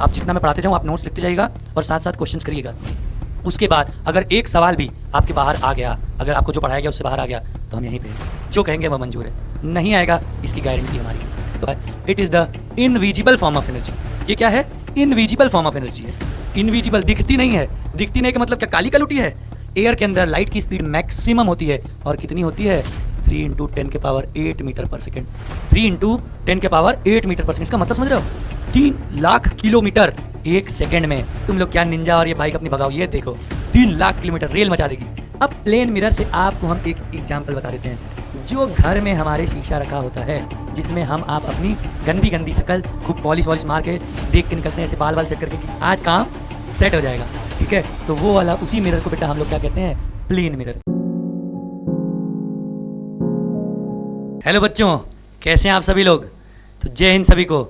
आप जितना मैं पढ़ाते जाऊँ आप नोट्स लिखते जाइएगा और साथ साथ क्वेश्चंस करिएगा। उसके बाद अगर एक सवाल भी आपके बाहर आ गया, अगर आपको जो पढ़ाया गया उससे बाहर आ गया, तो हम यहीं पे हैं, जो कहेंगे वह मंजूर है, नहीं आएगा इसकी गारंटी हमारी है। तो it is the invisible form of energy. ये क्या है? इनविजिबल फॉर्म ऑफ एनर्जी है। इनविजिबल, दिखती नहीं है। दिखती नहीं का मतलब क्या? काली कलुटी है। एयर के अंदर लाइट की स्पीड मैक्सिमम होती है, और कितनी होती है? 3 × 10⁸ मीटर पर सेकेंड। 3 × 10⁸ मीटर पर सेकेंड। इसका मतलब समझ रहे हो? 3 लाख किलोमीटर एक सेकेंड में। तुम लोग क्या निंजा और ये बाइक अपनी भगाओ, ये देखो 3 लाख किलोमीटर रेल मचा देगी। अब प्लेन मिरर से आपको हम एक एग्जाम्पल बता देते हैं। जो घर में हमारे शीशा रखा होता है, जिसमें हम आप अपनी गंदी गंदी शक्ल खूब पॉलिश वॉलिश मार के देख के निकलते हैं, ऐसे बाल बाल सेट करके कि आज काम सेट हो जाएगा, ठीक है? तो वो वाला उसी मिरर को बेटा हम लोग क्या कहते हैं? Plane mirror. हेलो बच्चों, कैसे हैं आप सभी लोग? तो जय हिंद सभी को।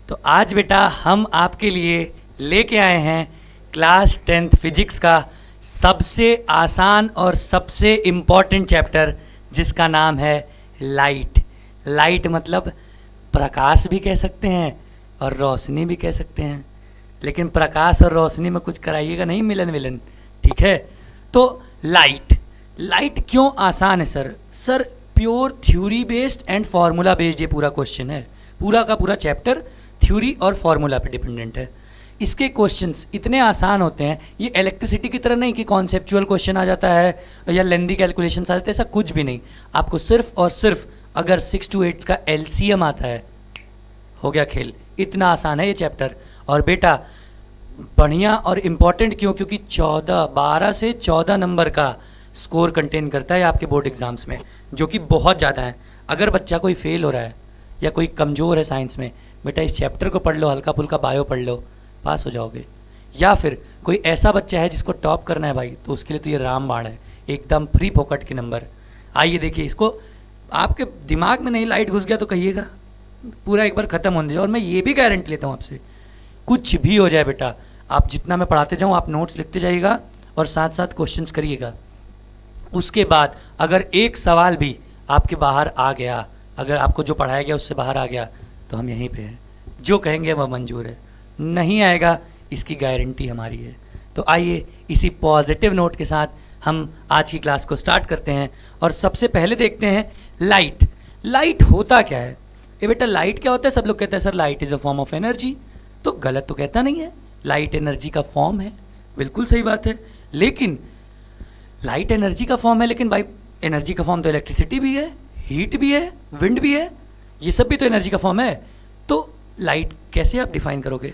तो आज बेटा हम आपके लिए लेके आए हैं क्लास 10th फिजिक्स का सबसे आसान और सबसे इम्पॉर्टेंट चैप्टर, जिसका नाम है लाइट। लाइट मतलब प्रकाश भी कह सकते हैं और रोशनी भी कह सकते हैं, लेकिन प्रकाश और रोशनी में कुछ कराइएगा नहीं मिलन विलन, ठीक है? तो लाइट क्यों आसान है sir? Sir pure theory based and formula based ये पूरा क्वेश्चन है। पूरा का पूरा चैप्टर थ्योरी और फार्मूला पे डिपेंडेंट है। इसके क्वेश्चंस इतने आसान होते हैं, ये इलेक्ट्रिसिटी की तरह नहीं कि कॉन्सेप्चुअल क्वेश्चन आ जाता है या लेंदी कैलकुलेशंस आ जाते हैं, ऐसा कुछ भी नहीं। आपको सिर्फ और सिर्फ अगर 6 to 8 का LCM आता है, हो गया खेल। इतना आसान है ये चैप्टर। और बेटा बढ़िया और इम्पॉर्टेंट क्यों? क्योंकि 12 से 14 नंबर का स्कोर कंटेन करता है आपके बोर्ड एग्जाम्स में, जो कि बहुत ज़्यादा है। अगर बच्चा कोई फेल हो रहा है या कोई कमज़ोर है साइंस में, बेटा इस चैप्टर को पढ़ लो, हल्का फुल्का बायो पढ़ लो, पास हो जाओगे। या फिर कोई ऐसा बच्चा है जिसको टॉप करना है भाई, तो उसके लिए तो ये रामबाण है, एकदम फ्री फोकट के नंबर। आइए देखिए, इसको आपके दिमाग में नहीं लाइट घुस गया तो कहिएगा, पूरा एक बार ख़त्म होने दीजिए। और मैं ये भी गारंटी लेता हूँ आपसे, कुछ भी हो जाए बेटा, आप जितना मैं पढ़ाते जाऊँ आप नोट्स लिखते जाइएगा और साथ साथ क्वेश्चंस करिएगा। उसके बाद अगर एक सवाल भी आपके बाहर आ गया, अगर आपको जो पढ़ाया गया उससे बाहर आ गया, तो हम यहीं पे हैं, जो कहेंगे वह मंजूर है, नहीं आएगा इसकी गारंटी हमारी है। तो आइए इसी पॉजिटिव नोट के साथ हम आज की क्लास को स्टार्ट करते हैं। और सबसे पहले देखते हैं लाइट। लाइट होता क्या है? ये बेटा लाइट क्या होता है? सब लोग कहते हैं sir light is a form of energy. तो गलत तो कहता नहीं है, लाइट एनर्जी का फॉर्म है, बिल्कुल सही बात है। लेकिन लाइट एनर्जी का फॉर्म है, लेकिन भाई एनर्जी का फॉर्म तो इलेक्ट्रिसिटी भी है, हीट भी है, विंड भी है, ये सब भी तो एनर्जी का फॉर्म है। तो लाइट कैसे आप डिफाइन करोगे?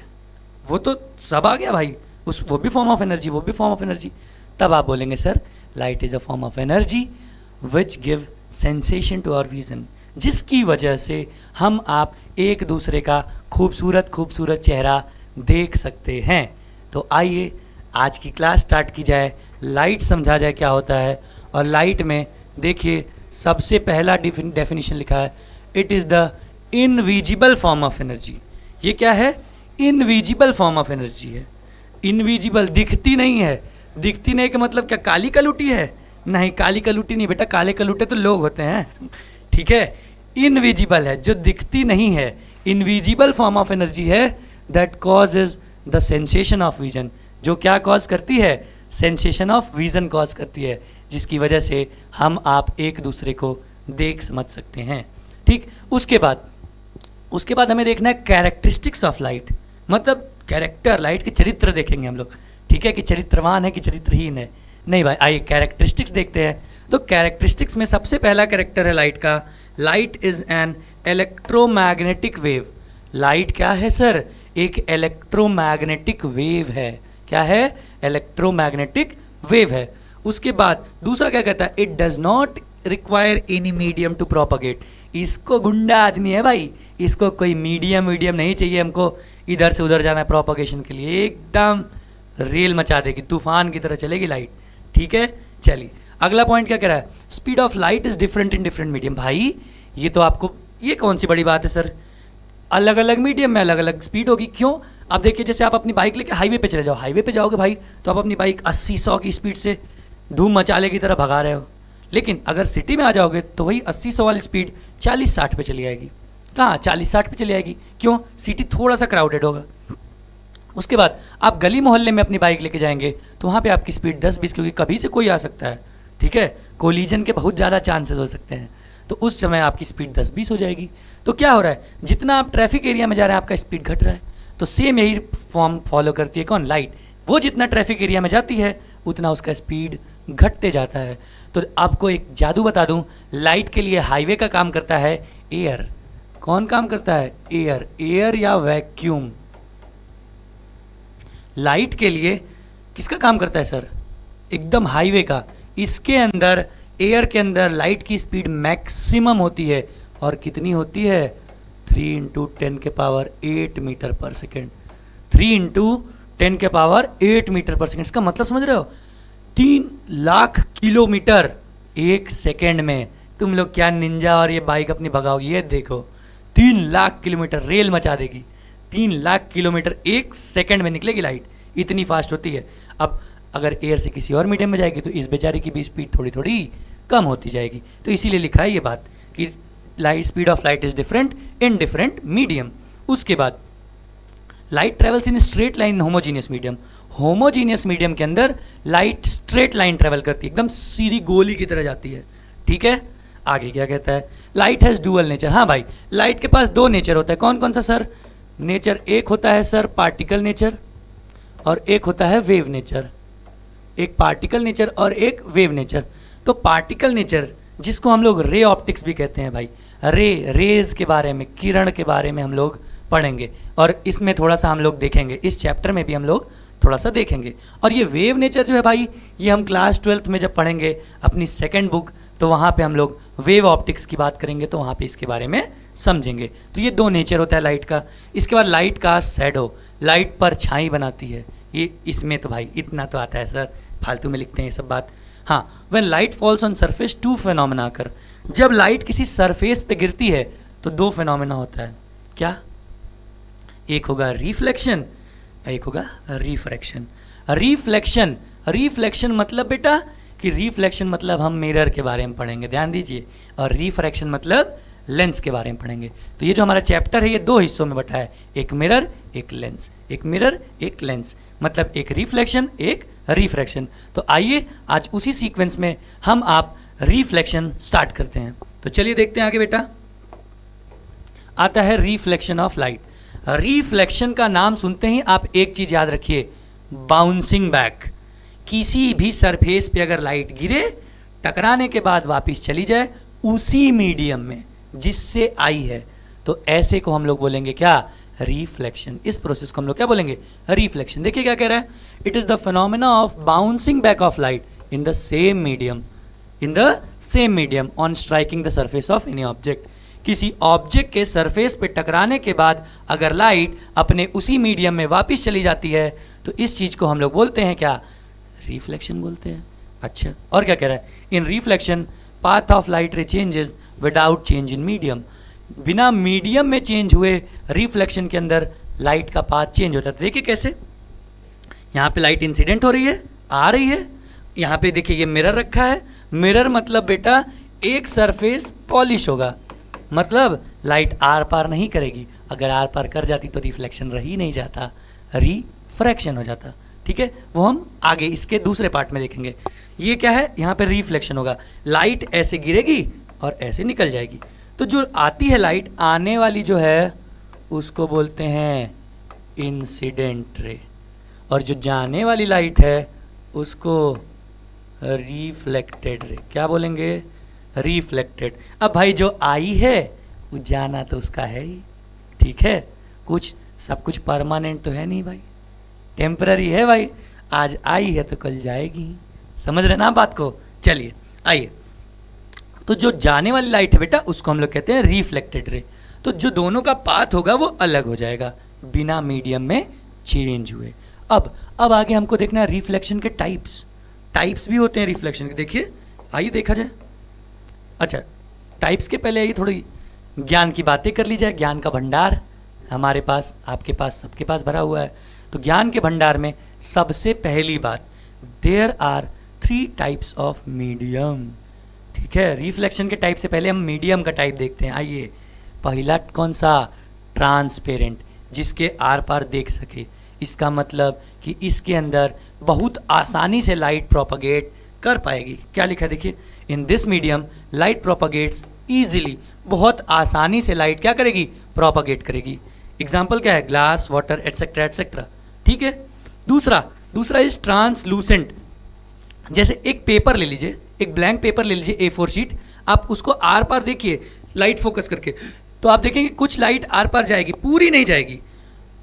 वो तो सब आ गया भाई, वो भी फॉर्म ऑफ एनर्जी, वो भी फॉर्म ऑफ एनर्जी। तब आप बोलेंगे sir light is a form of energy which give sensation to our vision, जिसकी वजह से हम आप एक दूसरे का खूबसूरत खूबसूरत चेहरा देख सकते हैं। तो आइए आज की क्लास स्टार्ट की जाए, लाइट समझा जाए क्या होता है। और लाइट में देखिए सबसे पहला डेफिनेशन लिखा है, it is the invisible form of energy. ये क्या है? इनविजिबल फॉर्म ऑफ एनर्जी है। इनविजिबल, दिखती नहीं है। दिखती नहीं का मतलब क्या? काली कलुटी है? नहीं, काली कलुटी नहीं बेटा, काले कलुटे तो लोग होते हैं, ठीक है? इनविजिबल है, जो दिखती नहीं है। इनविजिबल फॉर्म ऑफ एनर्जी है that causes the sensation of vision, जो क्या कॉज करती है? सेंसेशन ऑफ विजन कॉज करती है, जिसकी वजह से हम आप एक दूसरे को देख समझ सकते हैं, ठीक? उसके बाद हमें देखना है कैरेक्टरिस्टिक्स ऑफ लाइट, मतलब कैरेक्टर, लाइट के चरित्र देखेंगे हम लोग, ठीक है? कि चरित्रवान है कि चरित्रहीन है। नहीं भाई, आइए कैरेक्टरिस्टिक्स देखते हैं। तो कैरेक्टरिस्टिक्स में सबसे पहला कैरेक्टर है लाइट का, light is an electromagnetic wave. Light क्या है सर? एक इलेक्ट्रोमैग्नेटिक वेव है। क्या है? इलेक्ट्रोमैग्नेटिक वेव है। उसके बाद दूसरा क्या कहता है? It does not require any medium to propagate. इसको गुंडा आदमी है भाई, इसको कोई मीडियम नहीं चाहिए, हमको इधर से उधर जाना है प्रोपागेशन के लिए, एकदम रेल मचा देगी, तूफान की तरह चलेगी लाइट, ठीक है? चलिए अगला पॉइंट क्या कह रहा है? Speed of light is different in different medium. भाई ये तो आपको, ये कौन सी बड़ी बात है सर? अलग अलग मीडियम में अलग अलग स्पीड होगी। क्यों? अब देखिए जैसे आप अपनी बाइक लेके हाईवे पे चले जाओ, हाईवे पे जाओगे भाई तो आप अपनी बाइक 80-100 की स्पीड से धूम मचाले की तरह भगा रहे हो, लेकिन अगर सिटी में आ जाओगे तो वही 80-100 वाली स्पीड 40-60 पे चली आएगी। कहाँ 40-60 पे चली आएगी? क्यों? सिटी थोड़ा सा क्राउडेड होगा, उसके बाद आप गली मोहल्ले में अपनी बाइक लेके जाएंगे तो वहाँ पे आपकी स्पीड 10-20, क्योंकि कभी से कोई आ सकता है, ठीक है, कोलिजन के बहुत ज़्यादा चांसेस हो सकते हैं, तो उस समय आपकी स्पीड 10-20 हो जाएगी। तो क्या हो रहा है, जितना आप ट्रैफिक एरिया में जा रहे हैं आपका स्पीड घट रहा है। तो सेम यही फॉर्म फॉलो करती है कौन, लाइट। वो जितना ट्रैफिक एरिया में जाती है उतना उसका स्पीड घटते जाता है। तो आपको एक जादू बता दूं, लाइट के लिए हाईवे का काम करता है एयर। कौन काम करता है, एयर। एयर या वैक्यूम। लाइट के लिए किसका काम करता है सर, एकदम हाईवे का। इसके अंदर, एयर के अंदर लाइट की स्पीड मैक्सिमम होती है, और कितनी होती है, 3 × 10⁸ मीटर पर सेकेंड। 3 × 10⁸ मीटर पर सेकेंड। इसका मतलब समझ रहे हो, 3 लाख किलोमीटर एक सेकेंड में। तुम लोग क्या निंजा और ये बाइक अपनी भगाओगी, ये देखो 3 लाख किलोमीटर रेल मचा देगी। 3 लाख किलोमीटर एक सेकेंड में निकलेगी लाइट, इतनी फास्ट होती है। अब अगर एयर से किसी और मीडियम में जाएगी तो इस बेचारे की भी स्पीड थोड़ी थोड़ी कम होती जाएगी। तो इसीलिए लिखा है ये बात कि light, speed of light is different in different medium. उसके बाद light travels in straight line homogeneous medium. Homogeneous medium के अंदर लाइट स्ट्रेट लाइन ट्रेवल करती है, एकदम सीधी गोली की तरह जाती है, ठीक है। आगे क्या कहता है, लाइट हैज़ डुअल नेचर। हाँ भाई, लाइट के पास 2 नेचर होता है। कौन कौन सा सर, नेचर एक होता है सर पार्टिकल नेचर, और एक होता है वेव नेचर। एक पार्टिकल नेचर और एक वेव नेचर। तो पार्टिकल नेचर, जिसको हम लोग रे ऑप्टिक्स भी कहते हैं भाई, रेज के बारे में, किरण के बारे में हम लोग पढ़ेंगे, और इसमें थोड़ा सा हम लोग देखेंगे, इस चैप्टर में भी हम लोग थोड़ा सा देखेंगे। और ये वेव नेचर जो है भाई, ये हम क्लास 12th में जब पढ़ेंगे अपनी सेकंड बुक, तो वहाँ पे हम लोग वेव ऑप्टिक्स की बात करेंगे, तो वहाँ पे इसके बारे में समझेंगे। तो ये 2 नेचर होता है लाइट का। इसके बाद लाइट का शैडो, लाइट पर छाई बनाती है। ये इसमें तो भाई इतना तो आता है सर, फालतू में लिखते हैं ये सब बात। हाँ, when light falls on surface 2 phenomena कर। जब लाइट किसी सरफेस पे गिरती है तो 2 फिनोमेना होता है। क्या, एक होगा रिफ्लेक्शन, एक होगा रिफ्रैक्शन। रिफ्लेक्शन, रिफ्लेक्शन मतलब बेटा कि रिफ्लेक्शन मतलब हम मिरर के बारे में पढ़ेंगे, ध्यान दीजिए, और रिफ्रैक्शन मतलब लेंस के बारे में पढ़ेंगे। तो ये जो हमारा चैप्टर है ये 2 हिस्सों में बटा है, एक मिरर एक लेंस, एक मिरर एक लेंस, मतलब एक रिफ्लेक्शन एक रिफ्रैक्शन। तो आइए आज उसी सीक्वेंस में हम आप रिफ्लेक्शन स्टार्ट करते हैं। तो चलिए देखते हैं आगे बेटा। आता है रिफ्लेक्शन ऑफ लाइट। रिफ्लेक्शन का नाम सुनते ही आप एक चीज याद रखिए, बाउंसिंग बैक। किसी भी सरफेस पे अगर लाइट गिरे, टकराने के बाद वापस चली जाए उसी मीडियम में जिससे आई है, तो ऐसे को हम लोग बोलेंगे क्या, रिफ्लेक्शन। इस प्रोसेस को हम लोग क्या बोलेंगे, रिफ्लेक्शन। देखिए क्या कह रहा है, it is the phenomena of bouncing back of light in the same medium, in the same medium on striking the surface of any object. किसी ऑब्जेक्ट के सरफेस पे टकराने के बाद अगर लाइट अपने उसी मीडियम में वापस चली जाती है तो इस चीज को हम लोग बोलते हैं क्या, रिफ्लेक्शन बोलते हैं। अच्छा, और क्या कह रहा है, इन रिफ्लेक्शन पाथ ऑफ लाइट रे changes without change in medium. बिना मीडियम में चेंज हुए रिफ्लेक्शन के अंदर लाइट का पाथ चेंज होता है। देखिए कैसे, यहाँ पे लाइट इंसिडेंट हो रही है, आ रही है, यहाँ पे देखिए ये मिरर रखा है। मिरर मतलब बेटा एक सरफेस पॉलिश होगा, मतलब लाइट आर पार नहीं करेगी। अगर आर पार कर जाती तो रिफ्लेक्शन रह ही नहीं जाता, रिफ्रैक्शन हो जाता, ठीक है। वो हम आगे इसके दूसरे पार्ट में देखेंगे। ये क्या है, यहाँ पे रिफ्लेक्शन होगा, लाइट ऐसे गिरेगी और ऐसे निकल जाएगी। तो जो आती है लाइट, आने वाली जो है उसको बोलते हैं इंसिडेंट रे, और जो जाने वाली लाइट है उसको रिफ्लेक्टेड रे। क्या बोलेंगे, रिफ्लेक्टेड। अब भाई जो आई है वो जाना तो उसका है ही, ठीक है। कुछ सब कुछ परमानेंट तो है नहीं भाई, टेम्पररी है भाई। आज आई है तो कल जाएगी, समझ रहे ना आप बात को। चलिए आइए, तो जो जाने वाली लाइट है बेटा उसको हम लोग कहते हैं रिफ्लेक्टेड रे। तो जो दोनों का पाथ होगा वो अलग हो जाएगा बिना मीडियम में चेंज हुए। अब आगे हमको देखना है रिफ्लेक्शन के टाइप्स भी होते हैं रिफ्लेक्शन के। देखिए आइए देखा जाए। अच्छा, टाइप्स के पहले ये थोड़ी ज्ञान की बातें कर ली जाए। ज्ञान का भंडार हमारे पास, आपके पास, सबके पास भरा हुआ है। तो ज्ञान के भंडार में सबसे पहली बात, there are 3 types of medium, ठीक है। रिफ्लेक्शन के टाइप से पहले हम मीडियम का टाइप देखते हैं। आइए, पहला कौन सा, ट्रांसपेरेंट, जिसके आर पार देख सके। इसका मतलब कि इसके अंदर बहुत आसानी से लाइट प्रोपगेट कर पाएगी। क्या लिखा है देखिए, in this medium light propagates easily, बहुत आसानी से लाइट क्या करेगी, प्रोपगेट करेगी। एग्जाम्पल क्या है, ग्लास, वाटर एटसेट्रा एटसेट्रा। ठीक है, दूसरा इज ट्रांसलूसेंट। जैसे एक पेपर ले लीजिए, एक ब्लैंक पेपर ले लीजिए, A4 शीट, आप उसको आर पार देखिए लाइट फोकस करके, तो आप देखेंगे कुछ लाइट आर पार जाएगी, पूरी नहीं जाएगी,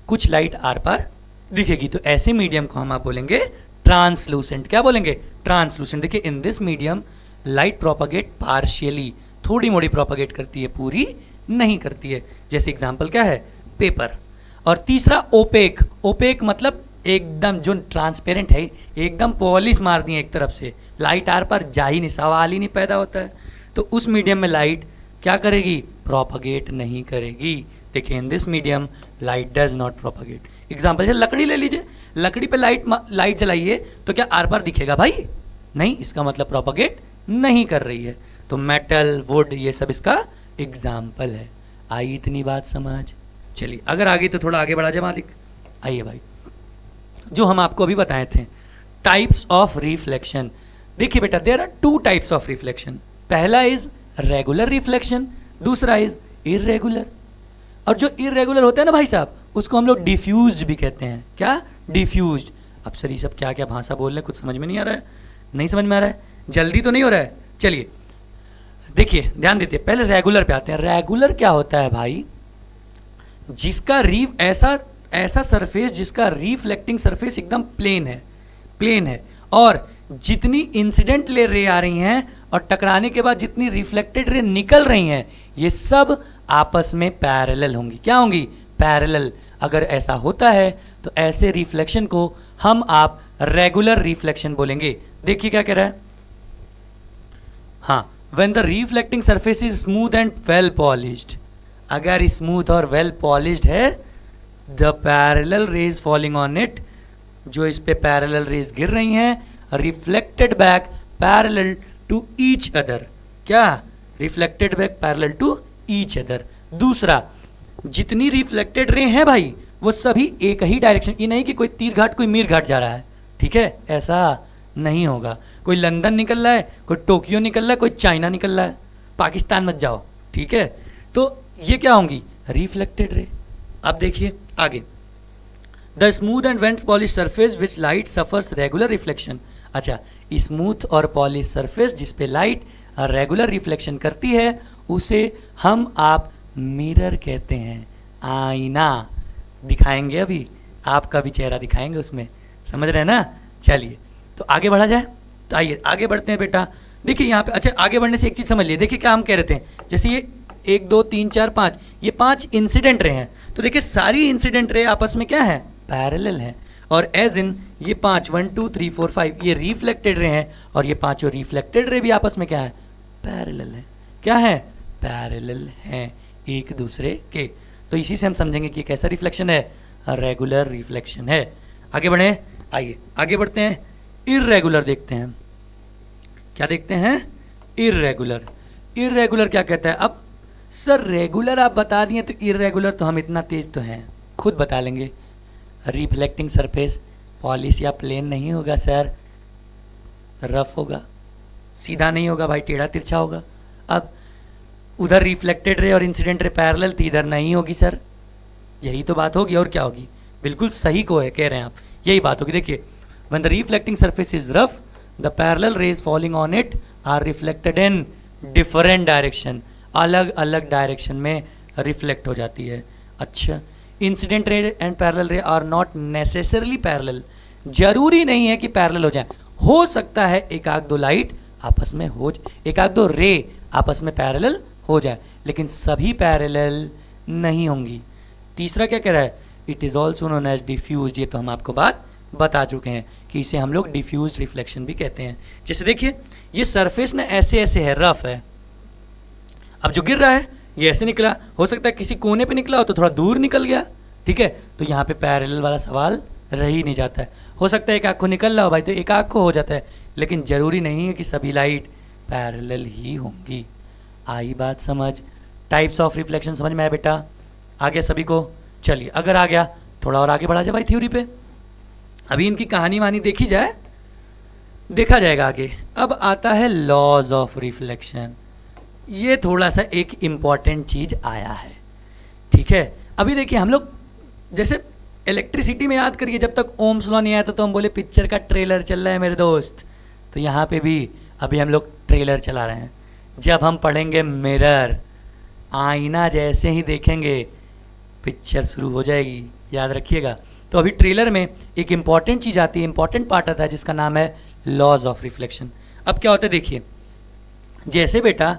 कुछ लाइट आर पार दिखेगी। तो ऐसे मीडियम को हम आप बोलेंगे ट्रांसलूसेंट। क्या बोलेंगे, ट्रांसलूसेंट। देखिए in this medium light propagate partially, थोड़ी मोड़ी प्रोपगेट करती है, पूरी नहीं करती है। जैसे एग्जाम्पल क्या है, पेपर। और तीसरा ओपेक। ओपेक मतलब एकदम जो ट्रांसपेरेंट है, एकदम पॉलिश मार दी है एक तरफ से, लाइट आर पार जा ही नहीं, सवाल ही नहीं पैदा होता है। तो उस मीडियम में लाइट क्या करेगी, प्रोपगेट नहीं करेगी। देखिए in this medium light does not propagate. Example जैसे लकड़ी ले लीजिए, लकड़ी पे लाइट जलाइए तो क्या आर पार दिखेगा भाई, नहीं, इसका मतलब प्रोपगेट नहीं कर रही है। तो मेटल, वुड, ये सब इसका एग्जाम्पल है। आई इतनी बात समझ। चलिए अगर आगे तो थोड़ा आगे बढ़ा जाए मालिक। आइए भाई, जो हम आपको अभी बताए थे, टाइप्स ऑफ रिफ्लेक्शन। देखिए बेटा, there are 2 types of reflection. पहला इज रेगुलर रिफ्लेक्शन, दूसरा इज इरेगुलर। और जो इरेगुलर होता है ना भाई साहब, उसको हम लोग डिफ्यूज्ड भी कहते हैं। क्या, डिफ्यूज्ड। अब सर ये सब क्या क्या भाषा बोल रहे हैं, कुछ समझ में नहीं आ रहा है, नहीं समझ में आ रहा है, जल्दी तो नहीं हो रहा है। चलिए देखिए, ध्यान देते, पहले रेगुलर पे आते हैं। रेगुलर क्या होता है भाई, जिसका ऐसा सरफेस जिसका रिफ्लेक्टिंग सरफेस एकदम प्लेन है, और जितनी इंसिडेंट रे आ रही हैं और टकराने के बाद जितनी रिफ्लेक्टेड रे निकल रही हैं, ये सब आपस में पैरेलल होंगी। क्या होंगी, पैरेलल। अगर ऐसा होता है तो ऐसे रिफ्लेक्शन को हम आप रेगुलर रिफ्लेक्शन बोलेंगे। देखिए क्या कह रहा है, हाँ, when the reflecting surface is smooth and well polished, अगर स्मूथ और वेल पॉलिश्ड है, the parallel rays falling on it, जो इस पे पैरेलल रेज गिर रही हैं, reflected back parallel to each other. क्या, reflected back parallel to each other. दूसरा, जितनी रिफ्लेक्टेड रे हैं भाई, वो सभी एक ही डायरेक्शन, ये नहीं कि कोई तीर घाट कोई मीर घाट जा रहा है, ठीक है, ऐसा नहीं होगा। कोई लंदन निकल रहा है, कोई टोक्यो निकल रहा है, कोई चाइना निकल रहा है, पाकिस्तान मत जाओ, ठीक है। तो ये क्या होंगी, रिफ्लेक्टेड रे। अब देखिए आगे, the smooth and well polish surface which light suffers regular reflection. अच्छा, स्मूथ और पॉलिश सरफेस जिस पे लाइट रेगुलर रिफ्लेक्शन करती है, उसे हम आप मिरर कहते हैं। आईना दिखाएंगे, अभी आपका भी चेहरा दिखाएंगे उसमें, समझ रहे हैं ना। चलिए तो आगे बढ़ा जाए, तो आइए आगे बढ़ते हैं बेटा। देखिए यहाँ पे, अच्छा आगे बढ़ने से एक चीज़ समझ लिए। देखिए क्या हम कह रहे थे, जैसे ये 1 2 3 4 5, ये 5 इंसिडेंट रे हैं, तो देखिए सारी इंसिडेंट रे आपस में क्या है, पैरेलल हैं। और एज इन ये 5 1 2 3 4 5 ये रिफ्लेक्टेड रे हैं, और ये पांचों रिफ्लेक्टेड रे भी आपस में क्या है, पैरेलल है। क्या है, पैरेलल हैं एक दूसरे के। तो इसी से हम समझेंगे कि कैसा रिफ्लेक्शन है, रेगुलर रिफ्लेक्शन है। आगे बढ़े, आइए आगे बढ़ते हैं। इर्रेगुलर देखते हैं, क्या देखते हैं, इर्रेगुलर। इर्रेगुलर क्या कहता है। अब सर रेगुलर आप बता दिए, तो इर्रेगुलर तो हम इतना तेज तो हैं, खुद बता लेंगे। रिफ्लेक्टिंग सरफेस पॉलिश या प्लेन नहीं होगा सर, रफ होगा, सीधा नहीं होगा भाई, टेढ़ा तिरछा होगा। अब उधर रिफ्लेक्टेड रे और इंसिडेंट रे पैरेलल थी, इधर नहीं होगी सर, यही तो बात होगी, और क्या होगी। बिल्कुल सही को है, कह रहे हैं आप, यही बात होगी। देखिए, when the reflecting surface is rough, the parallel rays falling on it are reflected in different direction, अलग अलग डायरेक्शन में रिफ्लेक्ट हो जाती है। अच्छा, इंसिडेंट रे एंड पैरेलल रे आर नॉट नेसेसरली पैरेलल, जरूरी नहीं है कि पैरेलल हो जाए, हो सकता है एक आध दो लाइट आपस में हो, एक आध दो रे आपस में पैरेलल हो जाए, लेकिन सभी पैरेलल नहीं होंगी। तीसरा क्या कह रहा है, it is also known as diffuse. ये तो हम आपको बात बता चुके हैं कि इसे हम लोग डिफ्यूज रिफ्लेक्शन भी कहते हैं। जैसे देखिए, ये सरफेस ना ऐसे ऐसे है, रफ है, अब जो गिर रहा है ये ऐसे निकला, हो सकता है किसी कोने पे निकला हो तो थोड़ा दूर निकल गया, ठीक है, तो यहाँ पे पैरेलल वाला सवाल रह ही नहीं जाता है। हो सकता है एक आँख को निकल रहा हो भाई, तो एक आँख को हो जाता है, लेकिन ज़रूरी नहीं है कि सभी लाइट पैरेलल ही होंगी। आई बात समझ, टाइप्स ऑफ रिफ्लेक्शन समझ में आया बेटा, आ गया सभी को। चलिए अगर आ गया थोड़ा और आगे बढ़ा जाए भाई थ्योरी पे, अभी इनकी कहानी वानी देखी जाए, देखा जाएगा आगे। अब आता है लॉज ऑफ रिफ्लेक्शन, ये थोड़ा सा एक इम्पॉर्टेंट चीज आया है, ठीक है। अभी देखिए हम लोग जैसे इलेक्ट्रिसिटी में याद करिए, जब तक ओम्स लॉ नहीं आया था तो हम बोले पिक्चर का ट्रेलर चल रहा है मेरे दोस्त, तो यहाँ पे भी अभी हम लोग ट्रेलर चला रहे हैं। जब हम पढ़ेंगे मिरर, आईना जैसे ही देखेंगे पिक्चर शुरू हो जाएगी, याद रखिएगा। तो अभी ट्रेलर में एक इम्पॉर्टेंट चीज़ आती है, इम्पॉर्टेंट पार्ट आता है जिसका नाम है लॉज ऑफ रिफ्लेक्शन। अब क्या होता है देखिए, जैसे बेटा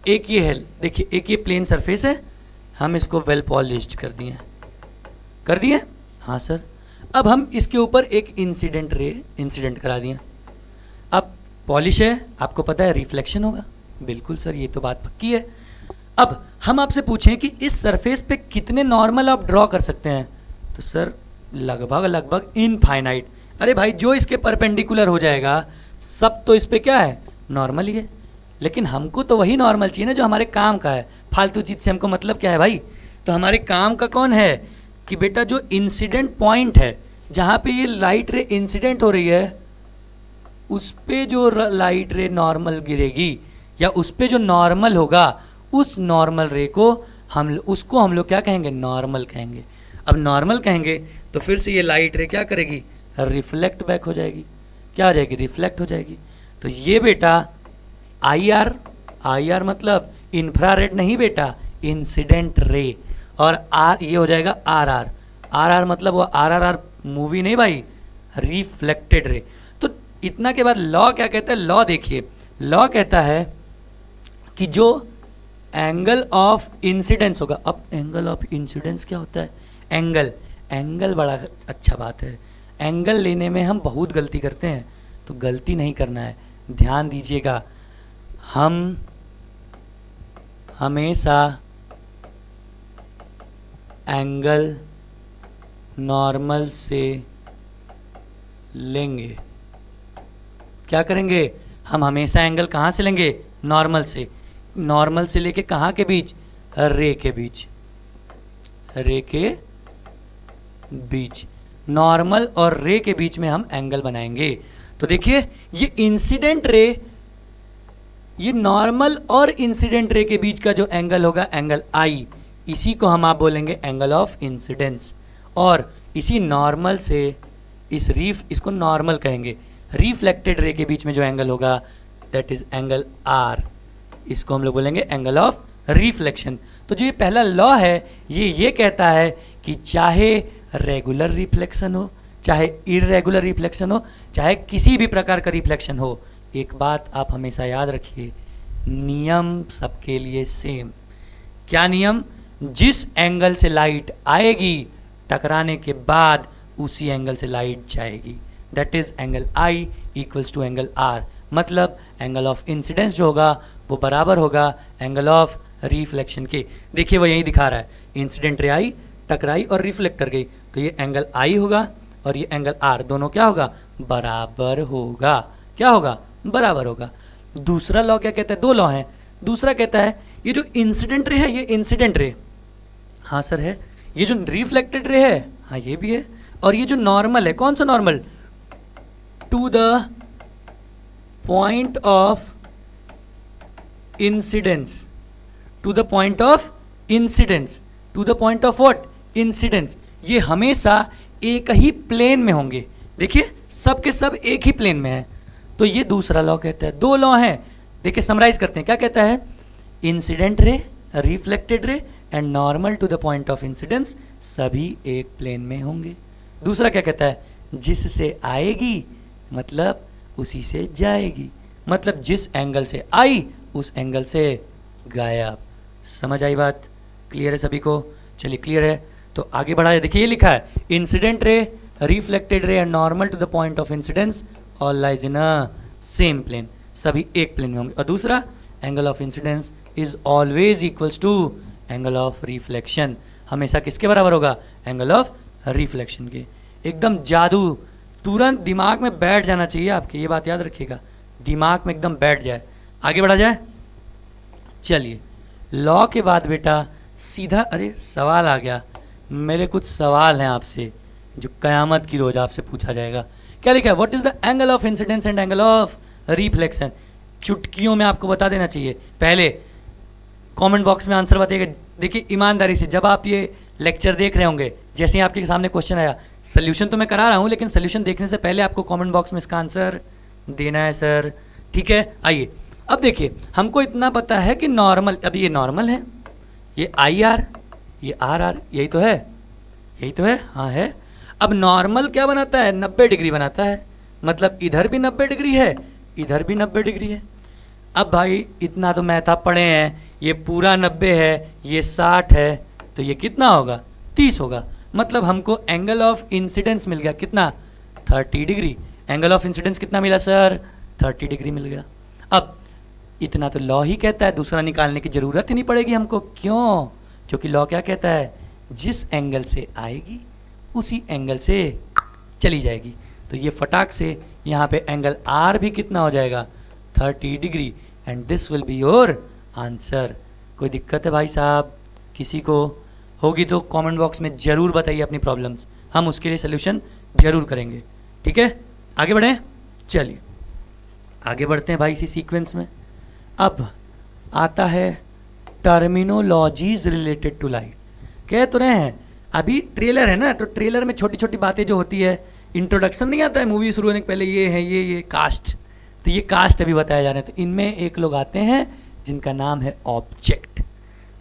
एक ये है, देखिए एक ये प्लेन सरफेस है, हम इसको वेल पॉलिश्ड कर दिए हाँ सर। अब हम इसके ऊपर एक इंसिडेंट रे इंसिडेंट करा दिए। अब पॉलिश है, आपको पता है रिफ्लेक्शन होगा, बिल्कुल सर ये तो बात पक्की है। अब हम आपसे पूछें कि इस सरफेस पे कितने नॉर्मल आप ड्रॉ कर सकते हैं, तो सर लगभग इनफाइनाइट। अरे भाई जो इसके परपेंडिकुलर हो जाएगा सब तो इस पे क्या है, नॉर्मल ही है। लेकिन हमको तो वही नॉर्मल चाहिए ना जो हमारे काम का है, फालतू चीज़ से हमको मतलब क्या है भाई। तो हमारे काम का कौन है कि बेटा जो इंसिडेंट पॉइंट है जहाँ पे ये लाइट रे इंसिडेंट हो रही है, उस पे जो लाइट रे नॉर्मल गिरेगी या उस पे जो नॉर्मल होगा, उस नॉर्मल रे को उसको हम लोग क्या कहेंगे, नॉर्मल कहेंगे। अब नॉर्मल कहेंगे तो फिर से ये लाइट रे क्या करेगी, रिफ्लेक्ट बैक हो जाएगी। क्या हो जाएगी, रिफ्लेक्ट हो जाएगी। तो ये बेटा आई आर मतलब इंफ्रारेड नहीं बेटा, इंसिडेंट रे। और आर ये हो जाएगा आर मतलब वो RRR मूवी नहीं भाई, रिफ्लेक्टेड रे। तो इतना के बाद लॉ क्या कहता है, लॉ देखिए, लॉ कहता है कि जो एंगल ऑफ इंसिडेंस होगा। अब एंगल ऑफ इंसिडेंस क्या होता है, एंगल बड़ा अच्छा बात है। एंगल लेने में हम बहुत गलती करते हैं, तो गलती नहीं करना है, ध्यान दीजिएगा। हम हमेशा एंगल नॉर्मल से लेंगे। क्या करेंगे, हम हमेशा एंगल कहाँ से लेंगे, नॉर्मल से। नॉर्मल से लेके कहाँ के बीच, रे के बीच, रे के बीच, नॉर्मल और रे के बीच में हम एंगल बनाएंगे। तो देखिए ये इंसिडेंट रे, ये नॉर्मल और इंसिडेंट रे के बीच का जो एंगल होगा, एंगल आई, इसी को हम आप बोलेंगे एंगल ऑफ इंसिडेंस। और इसी नॉर्मल से इसको नॉर्मल कहेंगे। रिफ्लेक्टेड रे के बीच में जो एंगल होगा दैट इज एंगल आर, इसको हम लोग बोलेंगे एंगल ऑफ रिफ्लेक्शन। तो जो ये पहला लॉ है ये कहता है कि चाहे रेगुलर रिफ्लेक्शन हो, चाहे इरेगुलर रिफ्लेक्शन हो, चाहे किसी भी प्रकार का रिफ्लेक्शन हो, एक बात आप हमेशा याद रखिए, नियम सबके लिए सेम। क्या नियम, जिस एंगल से लाइट आएगी टकराने के बाद उसी एंगल से लाइट जाएगी, that is angle I equals to angle R. मतलब एंगल ऑफ इंसिडेंस जो होगा वो बराबर होगा एंगल ऑफ रिफ्लेक्शन के। देखिए वो यही दिखा रहा है, इंसिडेंट रे आई, टकराई और रिफ्लेक्ट कर गई, तो ये एंगल आई होगा और ये एंगल आर, दोनों क्या होगा, बराबर होगा। क्या होगा, बराबर होगा। दूसरा लॉ क्या कहता है, दो लॉ हैं। दूसरा कहता है ये जो इंसिडेंट रे है, ये इंसिडेंट रे, हाँ सर है। ये जो रिफ्लेक्टेड रे है, हाँ ये भी है। और ये जो नॉर्मल है, कौन सा normal, to the point of incidence, to the point of incidence, to the point of what, incidence, ये हमेशा एक ही प्लेन में होंगे। देखिए सब के सब एक ही प्लेन में है। तो ये दूसरा लॉ कहता है, दो लॉ हैं। देखिए समराइज करते हैं, क्या कहता है, incident ray, reflected ray and normal to the point of incidence सभी एक प्लेन में होंगे। दूसरा क्या कहता है, जिससे आएगी मतलब उसी से जाएगी, मतलब जिस एंगल से आई उस एंगल से गायब। समझ आई बात, क्लियर है सभी को, चलिए क्लियर है तो आगे बढ़ा है। देखिए ये लिखा है, incident ray, reflected ray and normal to the point of incidence all lies in a same plane, सभी एक प्लेन में होंगे। और दूसरा, angle of incidence is always equals to angle of reflection, हमेशा किसके बराबर होगा, एंगल ऑफ रिफ्लेक्शन के। एकदम जादू, तुरंत दिमाग में बैठ जाना चाहिए आपके, ये बात याद रखिएगा, दिमाग में एकदम बैठ जाए। आगे बढ़ा जाए, चलिए लॉ के बाद बेटा सीधा, अरे सवाल आ गया, मेरे कुछ सवाल हैं आपसे जो कयामत की रोज आपसे पूछा जाएगा। क्या लिखा है? What is the angle of incidence and angle of reflection. चुटकियों में आपको बता देना चाहिए। पहले कमेंट बॉक्स में आंसर बताइएगा। देखिए ईमानदारी से, जब आप ये लेक्चर देख रहे होंगे, जैसे ही आपके सामने क्वेश्चन आया, सोल्यूशन तो मैं करा रहा हूँ, लेकिन सोल्यूशन देखने से पहले आपको कमेंट बॉक्स में इसका आंसर देना है सर। ठीक है, आइए अब देखिए, हमको इतना पता है कि नॉर्मल, अभी ये नॉर्मल है, ये आई आर, ये आर आर, यही तो है, यही तो है, हाँ है। अब नॉर्मल क्या बनाता है? 90 डिग्री बनाता है, मतलब इधर भी 90 डिग्री है, इधर भी 90 डिग्री है। अब भाई इतना तो मैथ आप पढ़े हैं, ये पूरा 90 है, ये 60 है, तो ये कितना होगा? 30 होगा। मतलब हमको एंगल ऑफ इंसिडेंस मिल गया कितना? 30 डिग्री। एंगल ऑफ इंसिडेंस कितना मिला सर? 30 डिग्री मिल गया। अब इतना तो लॉ ही कहता है, दूसरा निकालने की ज़रूरत ही नहीं पड़ेगी हमको। क्यों? क्योंकि लॉ क्या कहता है? जिस एंगल से आएगी उसी एंगल से चली जाएगी। तो ये फटाक से यहाँ पे एंगल आर भी कितना हो जाएगा? 30 degree. And this will be your answer. कोई दिक्कत है भाई साहब? किसी को होगी तो कमेंट बॉक्स में ज़रूर बताइए अपनी प्रॉब्लम्स, हम उसके लिए सोल्यूशन ज़रूर करेंगे। ठीक है, आगे बढ़ें। चलिए आगे बढ़ते हैं भाई इसी सीक्वेंस में। अब आता है टर्मिनोलॉजीज रिलेटेड टू लाइट। कह तो रहे हैं अभी ट्रेलर है ना, तो ट्रेलर में छोटी छोटी बातें जो होती है, इंट्रोडक्शन नहीं आता है मूवी शुरू होने के पहले, ये है ये कास्ट, तो ये कास्ट अभी बताया जा रहे हैं। तो इनमें एक लोग आते हैं जिनका नाम है ऑब्जेक्ट।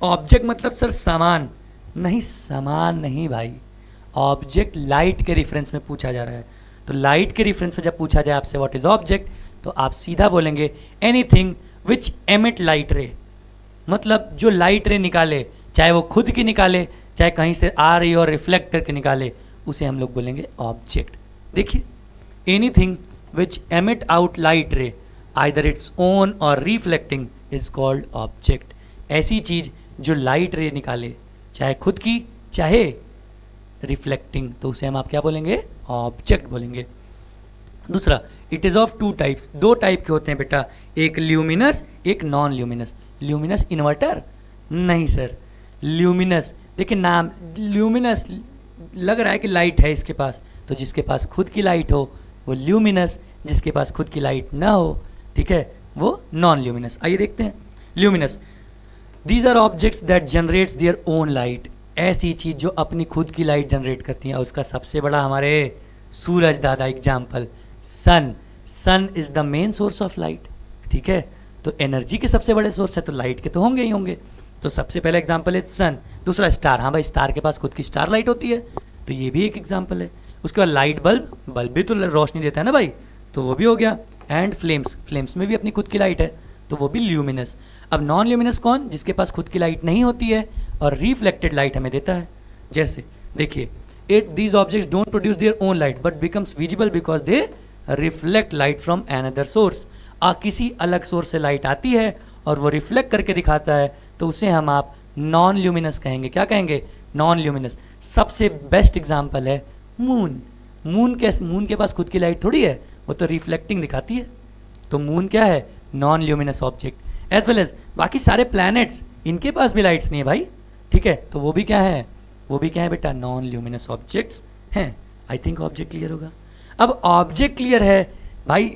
ऑब्जेक्ट मतलब सर सामान नहीं, सामान नहीं भाई, ऑब्जेक्ट लाइट के रेफरेंस में पूछा जा रहा है। तो लाइट के रेफरेंस में जब पूछा जाए आपसे व्हाट इज ऑब्जेक्ट, तो आप सीधा बोलेंगे एनीथिंग विच एमिट लाइट रे, मतलब जो लाइट रे निकाले, चाहे वो खुद की निकाले, चाहे कहीं से आ रही और रिफ्लेक्ट करके निकाले, उसे हम लोग बोलेंगे ऑब्जेक्ट। देखिए, anything which emit out light रे आइदर इट्स ओन और रिफ्लेक्टिंग इज कॉल्ड ऑब्जेक्ट। ऐसी चीज जो लाइट रे निकाले, चाहे खुद की चाहे रिफ्लेक्टिंग, तो उसे हम आप क्या बोलेंगे? ऑब्जेक्ट बोलेंगे। दूसरा, it is of two types, दो टाइप के होते हैं बेटा, एक ल्यूमिनस एक नॉन ल्यूमिनस। ल्यूमिनस इन्वर्टर नहीं सर, ल्यूमिनस, देखिए नाम ल्यूमिनस लग रहा है कि लाइट है इसके पास, तो जिसके पास खुद की लाइट हो वो ल्यूमिनस, जिसके पास खुद की लाइट ना हो, ठीक है, वो नॉन ल्यूमिनस। आइए देखते हैं luminous. These are objects that generates their own light. ऐसी चीज़ जो अपनी खुद की लाइट जनरेट करती है। और उसका सबसे बड़ा हमारे सूरज दादा example, sun. Sun is the main source of light. ठीक है, तो एनर्जी के सबसे बड़े सोर्स है, तो लाइट के तो होंगे ही होंगे। तो सबसे पहला एग्जाम्पल है सन। दूसरा स्टार, हाँ भाई स्टार के पास खुद की स्टार लाइट होती है, तो ये भी एक एग्जाम्पल है। उसके बाद लाइट बल्ब, बल्ब भी तो रोशनी देता है ना भाई, तो वो भी हो गया। एंड फ्लेम्स, फ्लेम्स में भी अपनी खुद की लाइट है, तो वो भी ल्यूमिनस। अब नॉन ल्यूमिनस कौन? जिसके पास खुद की लाइट नहीं होती है और रिफ्लेक्टेड लाइट हमें देता है। जैसे देखिए, these objects don't produce their own light but becomes visible because they reflect light from another source। किसी अलग सोर्स से लाइट आती है और वो रिफ्लेक्ट करके दिखाता है, तो उसे हम आप नॉन ल्यूमिनस कहेंगे। क्या कहेंगे? Non luminous. सबसे बेस्ट एग्जांपल है मून। मून के पास खुद की लाइट थोड़ी है, वो तो रिफ्लेक्टिंग दिखाती है, तो मून क्या है? Non luminous object. As well as बाकी सारे प्लैनेट्स, इनके पास भी लाइट्स नहीं है भाई, ठीक है, तो वो भी क्या है? वो भी क्या है बेटा? नॉन ल्यूमिनस ऑब्जेक्ट्स हैं। आई थिंक ऑब्जेक्ट क्लियर होगा। अब ऑब्जेक्ट क्लियर है भाई,